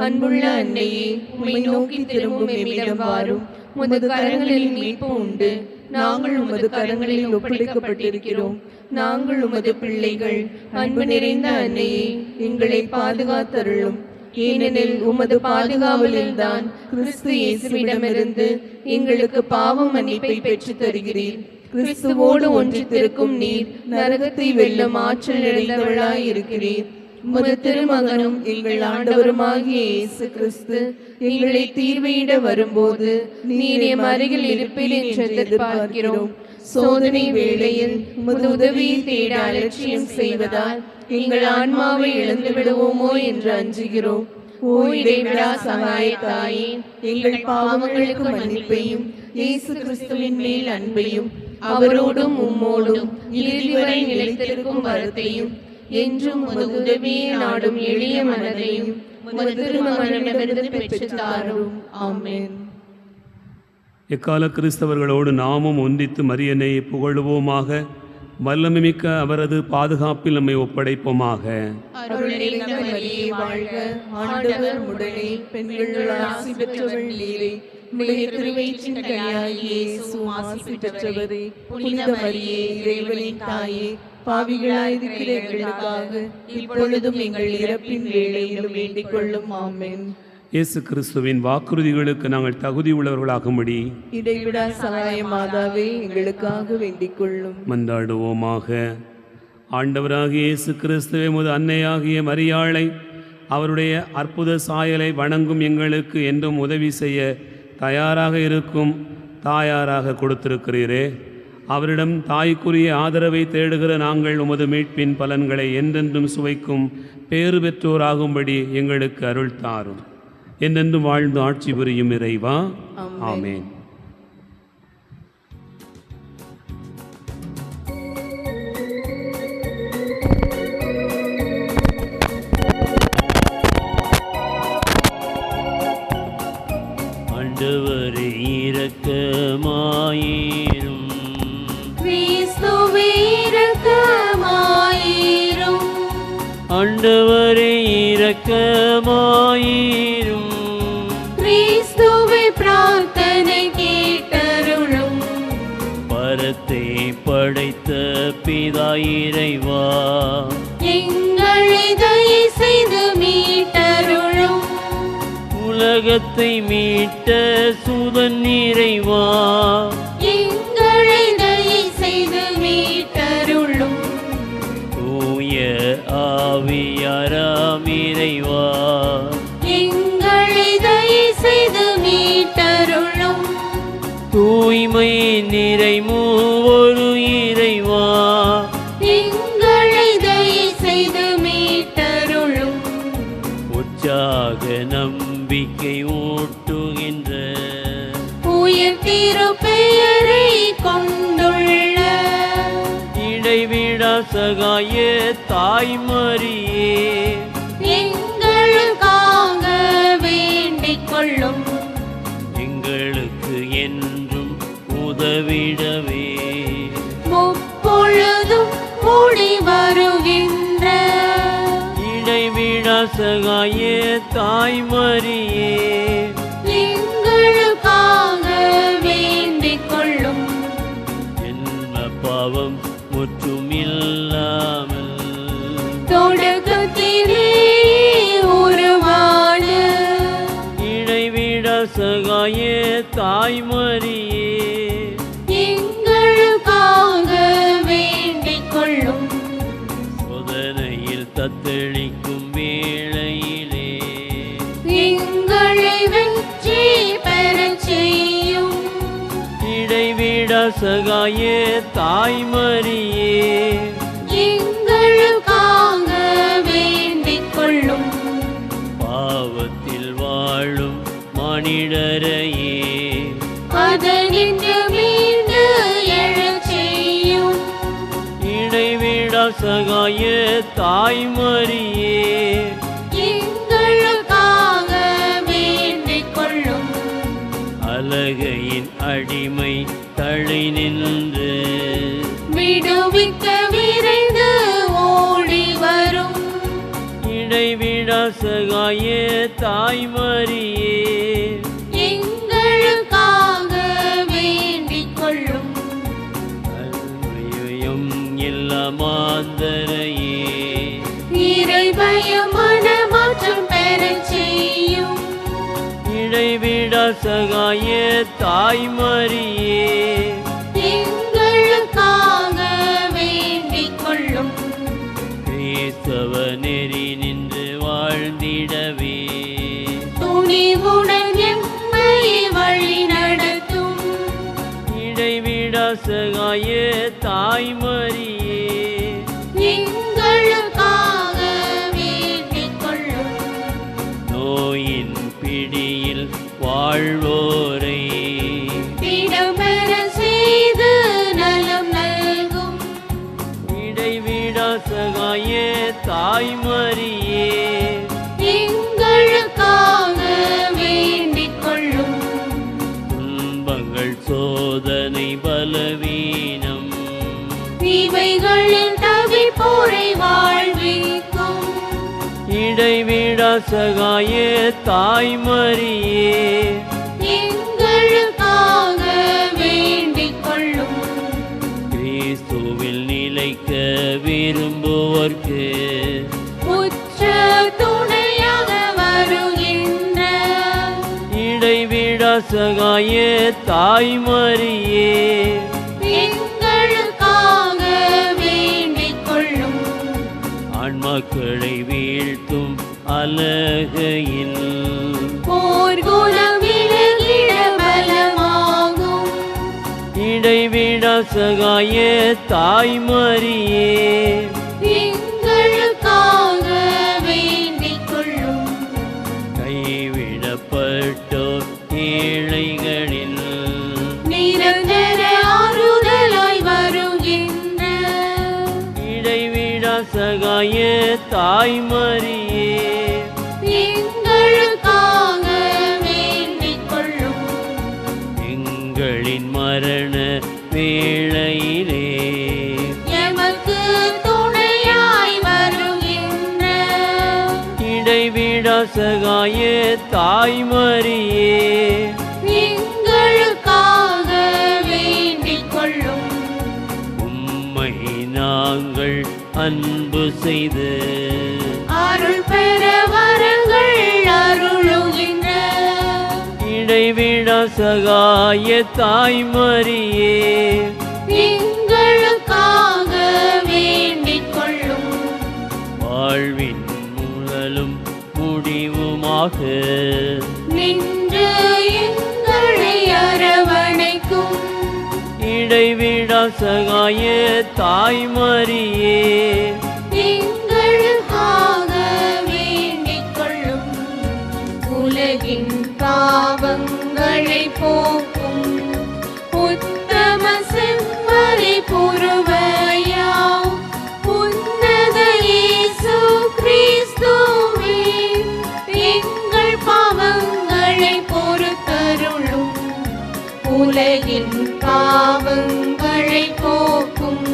அன்புள்ள அன்னையே, உம்மை நோக்கி திரும்பும் எம்மிடம் வாரும். உமது கரங்களில் மீட்பு உண்டு. நாங்கள் உமது கரங்களில் ஒப்படைக்கப்பட்டிருக்கிறோம். நாங்கள் உமது பிள்ளைகள். அன்பு நிறைந்த அன்னையே, எங்களை பாதுகாத்தருளும். ஏனெனில் உமது பாதுகாவலில்தான் கிறிஸ்து இயேசுவிடமிருந்து எங்களுக்கு பாவம் மன்னிப்பை பெற்று தருகிறீர். கிறிஸ்துவோடு ஒன்றித்திருக்கும் நீர் நரகத்தை வெல்லும் ஆற்றல் நிறைந்தவளாய் இருக்கிறீர். உமது திருமகனும் எங்கள் ஆண்டவருமாகிய இயேசு கிறிஸ்து எங்களை தீர்வையிட வரும்போது நீர் எம் அருகில் இருப்பீர் என்று எதிர்பார்க்கிறோம். சோதனை வேளையில் உமது உதவியை தேட அலட்சியம் செய்வதால் எங்கள் ஆன்மாவை இழந்து விடுவோமோ என்று அஞ்சுகிறோம். ஓ இறைவிடா சகாய தாயே, எங்கள் பாவங்களுக்கு மன்னிப்பையும் இயேசு கிறிஸ்துவின் மேல் அன்பையும் அவரோடும் உம்மோடும் இறுதி வரை நிலைத்திருக்கும் வரத்தையும் என்றும் உமது உதவியை நாடும் எளிய மனதையும் உமது திருமகனிடமிருந்து பெற்றுத் தாரும். ஆமென்.
எக்கால கிறிஸ்தவர்களோடு நாமும் ஒன்றித்து மரியன்னையை புகழுவோமாக. வல்லமைமிக்க அவரது பாதுகாப்பில் நம்மை ஒப்படைப்போமாக.
அருள் நிறைந்த மரியே வாழ்க, ஆண்டவர் உடனே பெண்கள் ஆசி பெற்றவள் நீரே. உம்முடைய திருவயிற்றின் கனியாகிய இயேசுவும் ஆசி பெற்றவரே. புனித மரியே, இறைவனின் தாயே, பாவிகளாயிருக்கிற எங்களுக்காக இப்பொழுதும் எங்கள் இறப்பின் வேளையிலும் வேண்டிக் கொள்ளும். ஆமென்.
இயேசு கிறிஸ்துவின் வாக்குறுதிகளுக்கு நாங்கள் தகுதி உள்ளவர்களாகும்படி
இடைவிடா சகாய மாதாவே, எங்களுக்காக வேண்டிக் கொள்ளும்.
மன்றாடுவோமாக. ஆண்டவராகிய இயேசு கிறிஸ்துவை உமது அன்னையாகிய மரியாளை அவருடைய அற்புத சாயலை வணங்கும் எங்களுக்கு என்றும் உதவி செய்ய தயாராக இருக்கும் தாயாராக கொடுத்திருக்கிறீரே. அவரிடம் தாய்க்குரிய ஆதரவை தேடுகிற நாங்கள் உமது மீட்பின் பலன்களை என்றென்றும் சுவைக்கும் பேறு பெற்றோராகும்படி எங்களுக்கு அருள் தாரும். என்றென்றும் வாழ்ந்து ஆட்சி புரியும் இறைவா, ஆமேன்.
ஆண்டவரே இரக்கமாயிரும்,
கிறிஸ்துவே இரக்கமாயிரும்,
ஆண்டவரே இரக்கமாயிரும்,
கிறிஸ்துவே பிரார்த்தனை கேட்டருளும்,
பரத்தை படைத்த பிதா இறைவா,
எங்களை தயை செய்து மீட்டருளும்,
உலகத்தை மீட்ட சுதன் இறைவா,
எங்களை தயை செய்து மீட்டருளும்,
தூய ஆவியாராம் இறைவா,
எங்களை தயை செய்து மீட்டருளும்,
தூய்மை நிறைமூவொரு இறைவா,
எங்களை தயை செய்து மீட்டருளும்,
உற்சாக நம்பிக்கை ஊட்டுகின்ற
உயர் திருப்பெயரை கொண்டுள்ள
இடைவிடா சகாய தாய்மரியே,
எங்களுக்காக வேண்டிக் கொள்ளும்,
எங்களுக்கு என்றும் உதவிடவே,
முப்பொழுதும் கூடி வருகின்ற
இடைவிடா சகாய தாய்மரியே,
எங்களுக்காக வேண்டிக் கொள்ளும்,
என்ன பாவம் முற்றுமில்லாமல்
தொடக்கத்திலே உருவான
இடைவிடா சகாய தாய்மரியே,
எங்களுக்காக வேண்டிக் கொள்ளும்,
சோதனையில் தத்தளிக்கும் வேளையிலே
எங்களை வெற்றி பெறச் செய்யும்,
இடைவிடா சகாய தாய்மரியே,
எங்களுக்காக வேண்டிக் கொள்ளும்,
பாவத்தில் வாழும் மானிடரையே,
அதனின்று மீண்டு எழச் செய்யும்,
இடைவிடா சகாய தாய்மரியே,
எங்களுக்காக வேண்டிக் கொள்ளும்,
அலகையின் அடிமை தழை நின்று
விடுவிக்க விரைந்து ஓடி வரும்,
இடைவிடா சகாய தாய்மரியே,
எங்களுக்காக வேண்டிக் கொள்ளும்,
அல்மையும் எல்லா மாந்தரையே,
இறைபயம் மனமாற்றம் பெறச் செய்யும்,
இடைவிடா சகாய தாய்மரியே,
எங்களுக்காக வேண்டிக் கொள்ளும்,
கிறிஸ்தவ நெறி நின்று வாழ்ந்திடவே,
துணிவுடன் எம்மை வழி நடத்தும்,
இடைவிடா சகாய தாய்மரியே,
எங்களுக்காக வேண்டிக் கொள்ளும்,
நோயின் பிடியில் வாழ்வோரை,
இடம்பெற செய்து நலம் நல்கும்,
இடைவிடா சகாய தாய்மரியே,
எங்களுக்காக வேண்டிக் கொள்ளும்,
துன்பங்கள் சோதனை பலவீனம்,
இவைகளில் தவிப்போரை வாழ்விக்கும்,
இடைவிடா சகாய தாய்மரியே,
எங்களுக்காக வேண்டிக் கொள்ளும்,
கிறிஸ்துவில் நிலைக்க விரும்புவோர்க்கு
உற்ற துணையாக வருகின்ற
இடைவிடா சகாய தாய்மரியே,
எங்களுக்காக வேண்டிக் கொள்ளும்,
ஆன்மாக்களை வீழ்த்தும் அலகையில்
போர்க்குணம் விலகிட பலமாகும்,
இடைவிடா சகாய தாய்மரியே
எங்களுக்காக வேண்டிக் கொள்ளும்.
கைவிடப்பட்டோர் ஏழைகளில்
நிரந்தர ஆறுதலாய் வருகின்ற
இடைவிடா சகாய தாய்மரியே
எங்களுக்காக வேண்டிக் கொள்ளும்.
எங்களின் மரண வேளையிலே
எமக்கு துணையாய் வருகின்ற
இடைவிடா சகாய தாய்மரியே
எங்களுக்காக வேண்டிக் கொள்ளும்.
உம்மை நாங்கள் அன்பு செய்து
அருள் பெற வரங்கள் அருளுகின்ற
இடைவிடா சகாய தாய்மரியே
எங்களுக்காக வேண்டிக் கொள்ளும்.
வாழ்வின் முதலும் முடிவுமாக
நின்று எங்களை அரவணைக்கும்
இடைவிடா சகாய தாய்மரியே
எங்களுக்காக வேண்டிக் கொள்ளும். உலகின் பாவங்களை போக்கும் உத்தம செம்மறி புருவையாம் உன்னத இயேசு கிறிஸ்துவே எங்கள் பாவங்களை பொறுத்தருளும். உலகின் பாவங்களை போக்கும்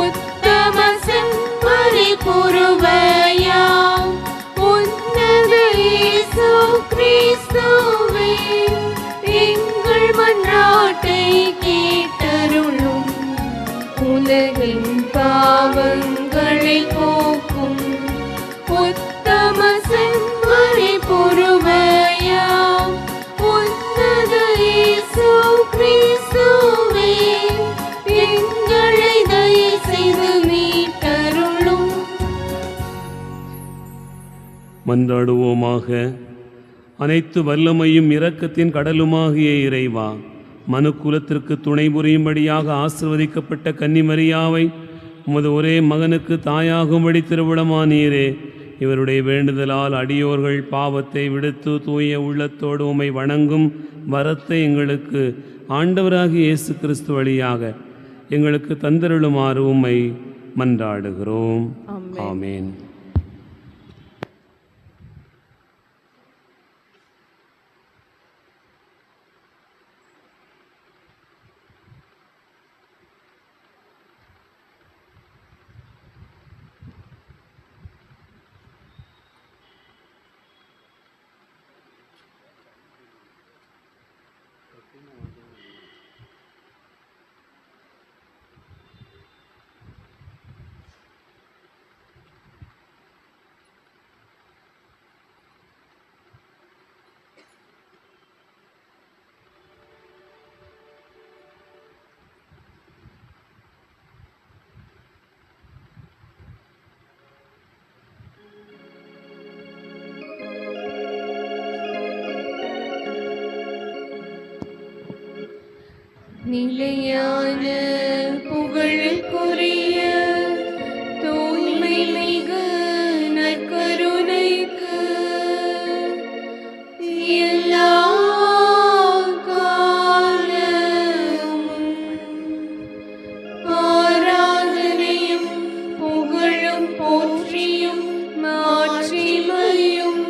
உத்தம செம்மறி புருவையாம் உன்னத இயேசு கிறிஸ்துவே எங்கள் மன்றாட்டை கேட்டருளும். உலகின் பாவங்களை போக்கும் உத்தம செம்மறி புருவையாம் உன்னத இயேசு கிறிஸ்துவே எங்களை தயை செய்து மீட்டருளும்.
மன்றாடுவோமாக. அனைத்து வல்லமையும் இரக்கத்தின் கடலுமாகிய இறைவா, மனுக்குலத்திற்கு துணை புரியும்படியாக ஆசிர்வதிக்கப்பட்ட கன்னிமரியாவை உமது ஒரே மகனுக்கு தாயாகும்படி திருவிழமானீரே. இவருடைய வேண்டுதலால் அடியோர்கள் பாவத்தை விடுத்து தூய உள்ளத்தோடு உம்மை வணங்கும் வரத்தை எங்களுக்கு ஆண்டவராகிய இயேசு கிறிஸ்து வழியாக எங்களுக்கு தந்தருளுமாறு உம்மை மன்றாடுகிறோம். ஆமென்.
நிலையான புகழுக்குரிய தூய்மை மிகு நற்கருணைக்கு எல்லா காலமும் ஆராதனையும் புகழும் போற்றியும் மாட்சிமையும்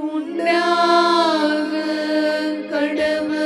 உண்டாக கடவுள்.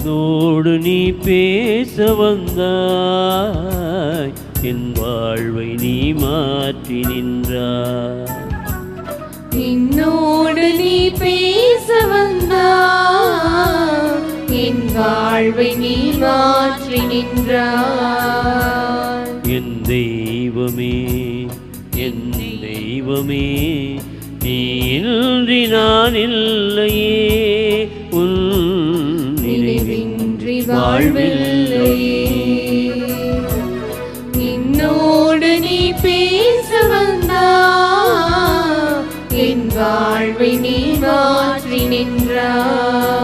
என்னோடு நீ பேச வந்தாய், என் வாழ்வை நீ மாற்றி நின்றாய்.
என்னோடு நீ பேச வந்தாய், என் வாழ்வை நீ மாற்றி நின்றாய்.
என் தெய்வமே, என் தெய்வமே, நீ இன்றி நான் இல்லையே, உன்
நினைவின்றி வாழ்வில்லையே. என்னோடு நீ பேச வந்தாய், என் வாழ்வை நீ மாற்றி நின்றாய்.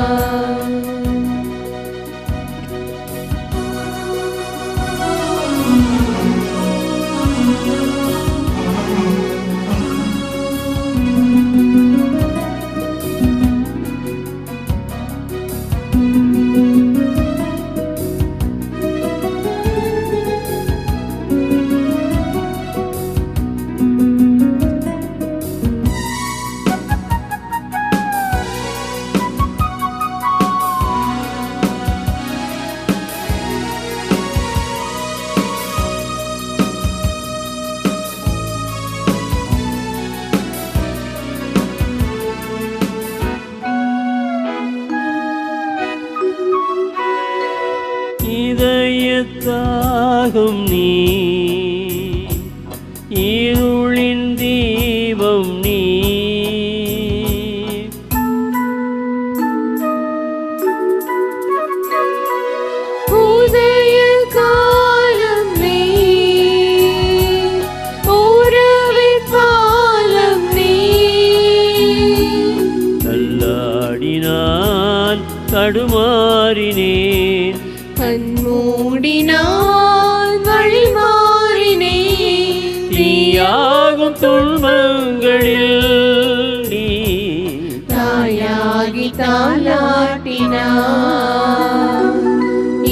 இதயத்தாகும் நீ, இருளின் தீபம் நீ,
உதய காலம் நீ, உறவின் பாலம் நீ.
தள்ளாடினான் தடுமாறினேன்,
கண்மூடினான் வழி மாறினேன்.
தீயாகும் துன்பங்களில் நீ
தாயாகி தாலாட்டினான்.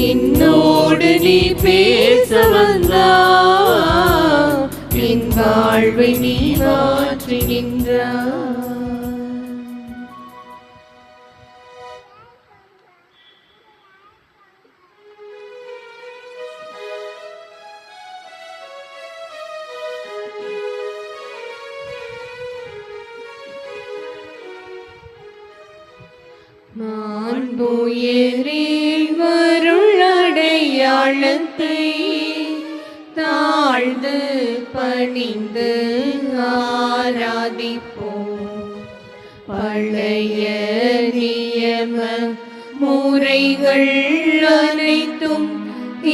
என்னோடு நீ பேச வந்தாய், என் வாழ்வை நீ மாற்றி நின்றாய். மாண்புயரில் வருளடையாளத்தை தாழ்ந்து பணிந்து ஆராதிப்போம். பழைய நியம முறைகள் அனைத்தும்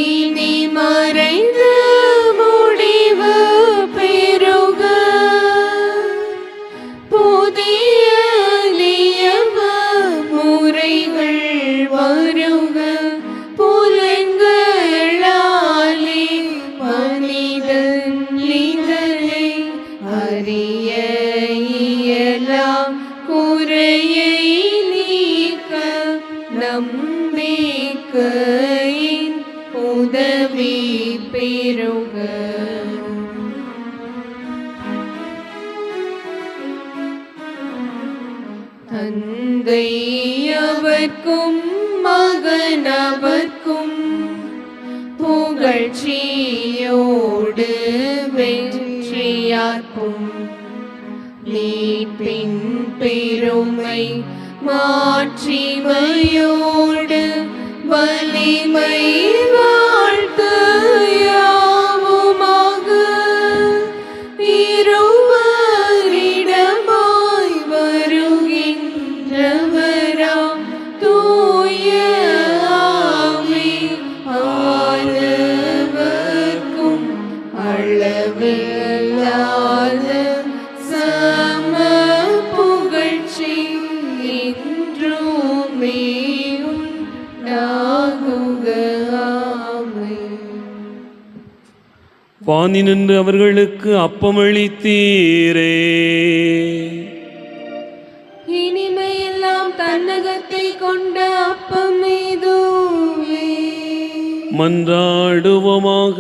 இனி மறைந்து முடிவு பெறுக. புதிய நியம முறைகள் வருக. புலன்களாலே மனிதன் இதனை அறிய இயலாம். குறையை நீக்க நம்பிக்கையின் உதவி பெறுக. தந்தை அவர்க்கும் மகன் அவர்க்கும் புகழ்ச்சியோடு வெற்றியார்க்கும். மீட்பின் பெருமை மாட்சிமையோடு வலிமை வாழ்த்து யாவுமாக. இருவரிடமாய் வருகின்றவராம் தூய ஆவி ஆனவர்க்கும் அளவில்லாத சம புகழ்ச்சி என்றுமே உண்டாகுக. ஆமென்.
வானி நின்று அவர்களுக்கு அப்பமளித்தீரே,
இனிமையெல்லாம் தன்னகத்தை கொண்ட அப்பம் இதுவே.
மன்றாடுவோமாக.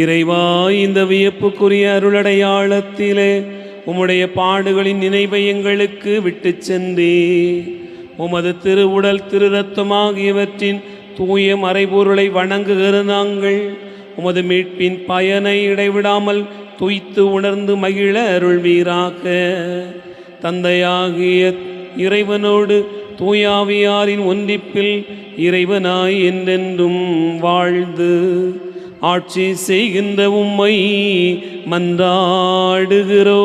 இறைவா, இந்த வியப்புக்குரிய அருளடையாளத்திலே உம்முடைய பாடுகளின் நினைவை எங்களுக்கு விட்டுச் சென்றே. உமது திருவுடல் திரு இரத்தம் ஆகியவற்றின் தூய மறைபொருளை வணங்குகிற நாங்கள் உமது மீட்பின் பயனை இடைவிடாமல் துய்த்து உணர்ந்து மகிழ அருள்வீராக. தந்தையாகிய இறைவனோடு தூயாவியாரின் ஒன்றிப்பில் இறைவனாய் என்றென்றும் வாழ்ந்து ஆட்சி செய்கின்ற உம்மை மன்றாடுகிறோம்.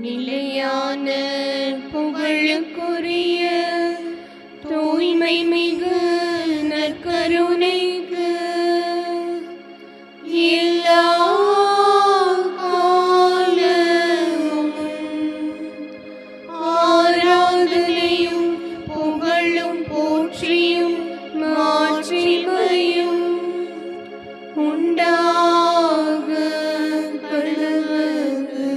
நிலையான புகழுக்குரிய தூய்மை மிகு நற்கருணைக்கு எல்லா காலமும் ஆராதனையும் புகழும் போற்றியும் மாட்சிமையும் உண்டாக கடவது.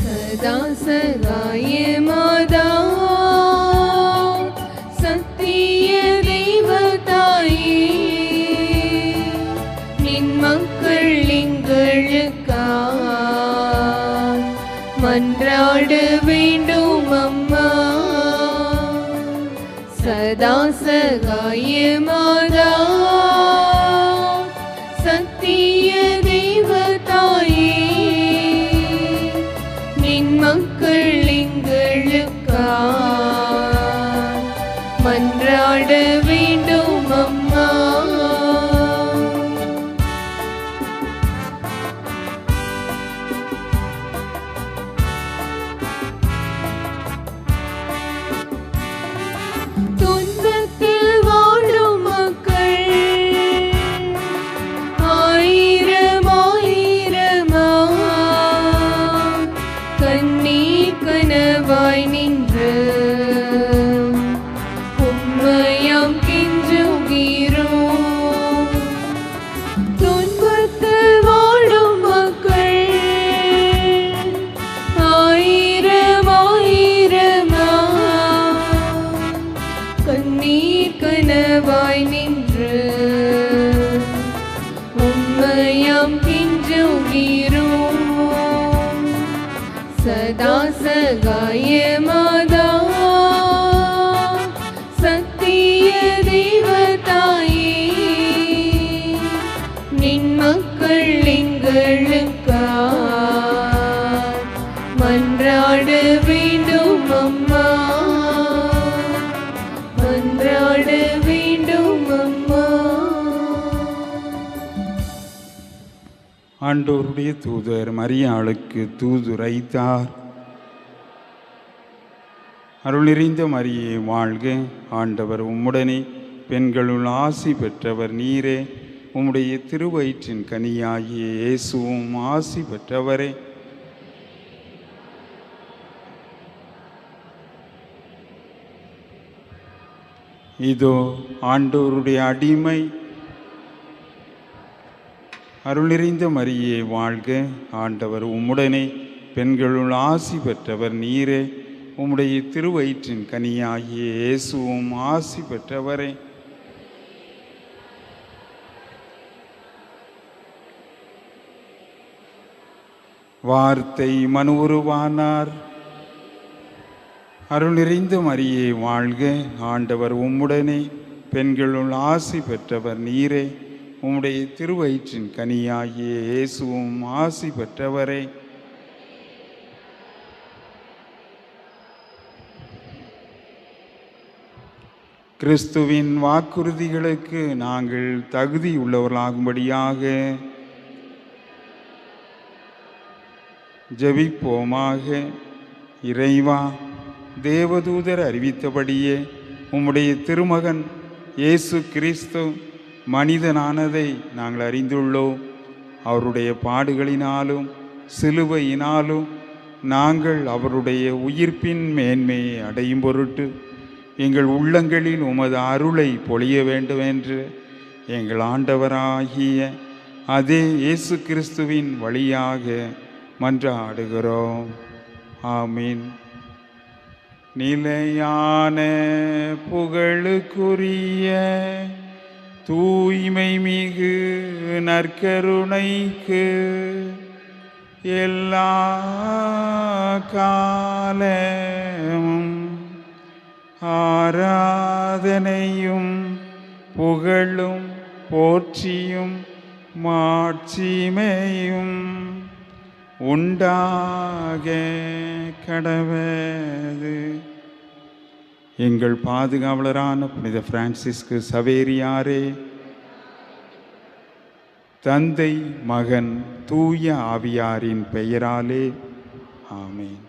சதா சகாய மாதா சத்திய தெய்வத்தாயே, நின் மக்கள் எங்களுக்காய் மன்றாட வேண்டும் அம்மா. சதா சகாய மாதா சத்திய தெய்வத்தாயே, நின் மக்கள் எங்களுக்காய் மன்றாட வேண்டும் அம்மா. துன்பத்தில் வாழும் மக்கள் ஆயிரம் ஆயிரமாய் கண்ணீர் கனவாய் நின்று உம்மையாம் கெஞ்சுகிறோம். துன்பத்தில் வாழும் மக்கள் ஆயிரம் ஆயிரமாய் கண்ணீர் கனவாய் நின்று உம்மையாம் கெஞ்சுகிறோம். சதா சகாய மாதா சத்திய தெய்வத்தாயே, நின் மக்கள் எங்களுக்காய் மன்றாட வேண்டும் அம்மா. மன்றாட வேண்டும் அம்மா.
ஆண்டவருடைய தூதர் மரியாளுக்கு தூதுரைத்தார். அருள் நிறைந்த மரியே வாழ்க, ஆண்டவர் உம்முடனே, பெண்களுள் ஆசி பெற்றவர் நீரே, உம்முடைய திருவயிற்றின் கனியாகிய இயேசுவும் ஆசி பெற்றவரே. இதோ ஆண்டவருடைய அடிமை, அருள் நிறைந்த மரியே வாழ்க, ஆண்டவர் உம்முடனே, பெண்களுள் ஆசி பெற்றவர் நீரே. உம்முடைய திருவயிற்றின் கனியாகிய இயேசுவும் ஆசி பெற்றவரே. வார்த்தை மனு உருவானார். அருள் நிறைந்த மரியே வாழ்க, ஆண்டவர் உம்முடனே, பெண்களுள் ஆசி பெற்றவர் நீரே. உம்முடைய திருவயிற்றின் கனியாகிய இயேசுவும் ஆசி பெற்றவரே. கிறிஸ்துவின் வாக்குறுதிகளுக்கு நாங்கள் தகுதியுள்ளவர்களாகும்படியாக ஜெபிப்போமாக. இறைவா, தேவதூதர் அறிவித்தபடியே உம்முடைய திருமகன் இயேசு கிறிஸ்து மனிதனானதை நாங்கள் அறிந்துள்ளோம். அவருடைய பாடுகளினாலும் சிலுவையினாலும் நாங்கள் அவருடைய உயிர்ப்பின் மேன்மையை அடையும் பொருட்டு எங்கள் உள்ளங்களில் உமது அருளை பொழிய வேண்டும் என்று எங்கள் ஆண்டவராகிய அதே இயேசு கிறிஸ்துவின் வழியாக மன்றாடுகிறோம். ஆமீன். நிலையான புகழுக்குரிய தூய்மை மிகு நற்கருணைக்கு எல்லா காலமும் ஆராதனையும் புகழும் போற்றியும் மாட்சிமையும் உண்டாக கடவது. எங்கள் பாதுகாவலரான புனித பிரான்சிஸ்கு சவேரியாரே, தந்தை மகன் தூய ஆவியாரின் பெயராலே ஆமென்.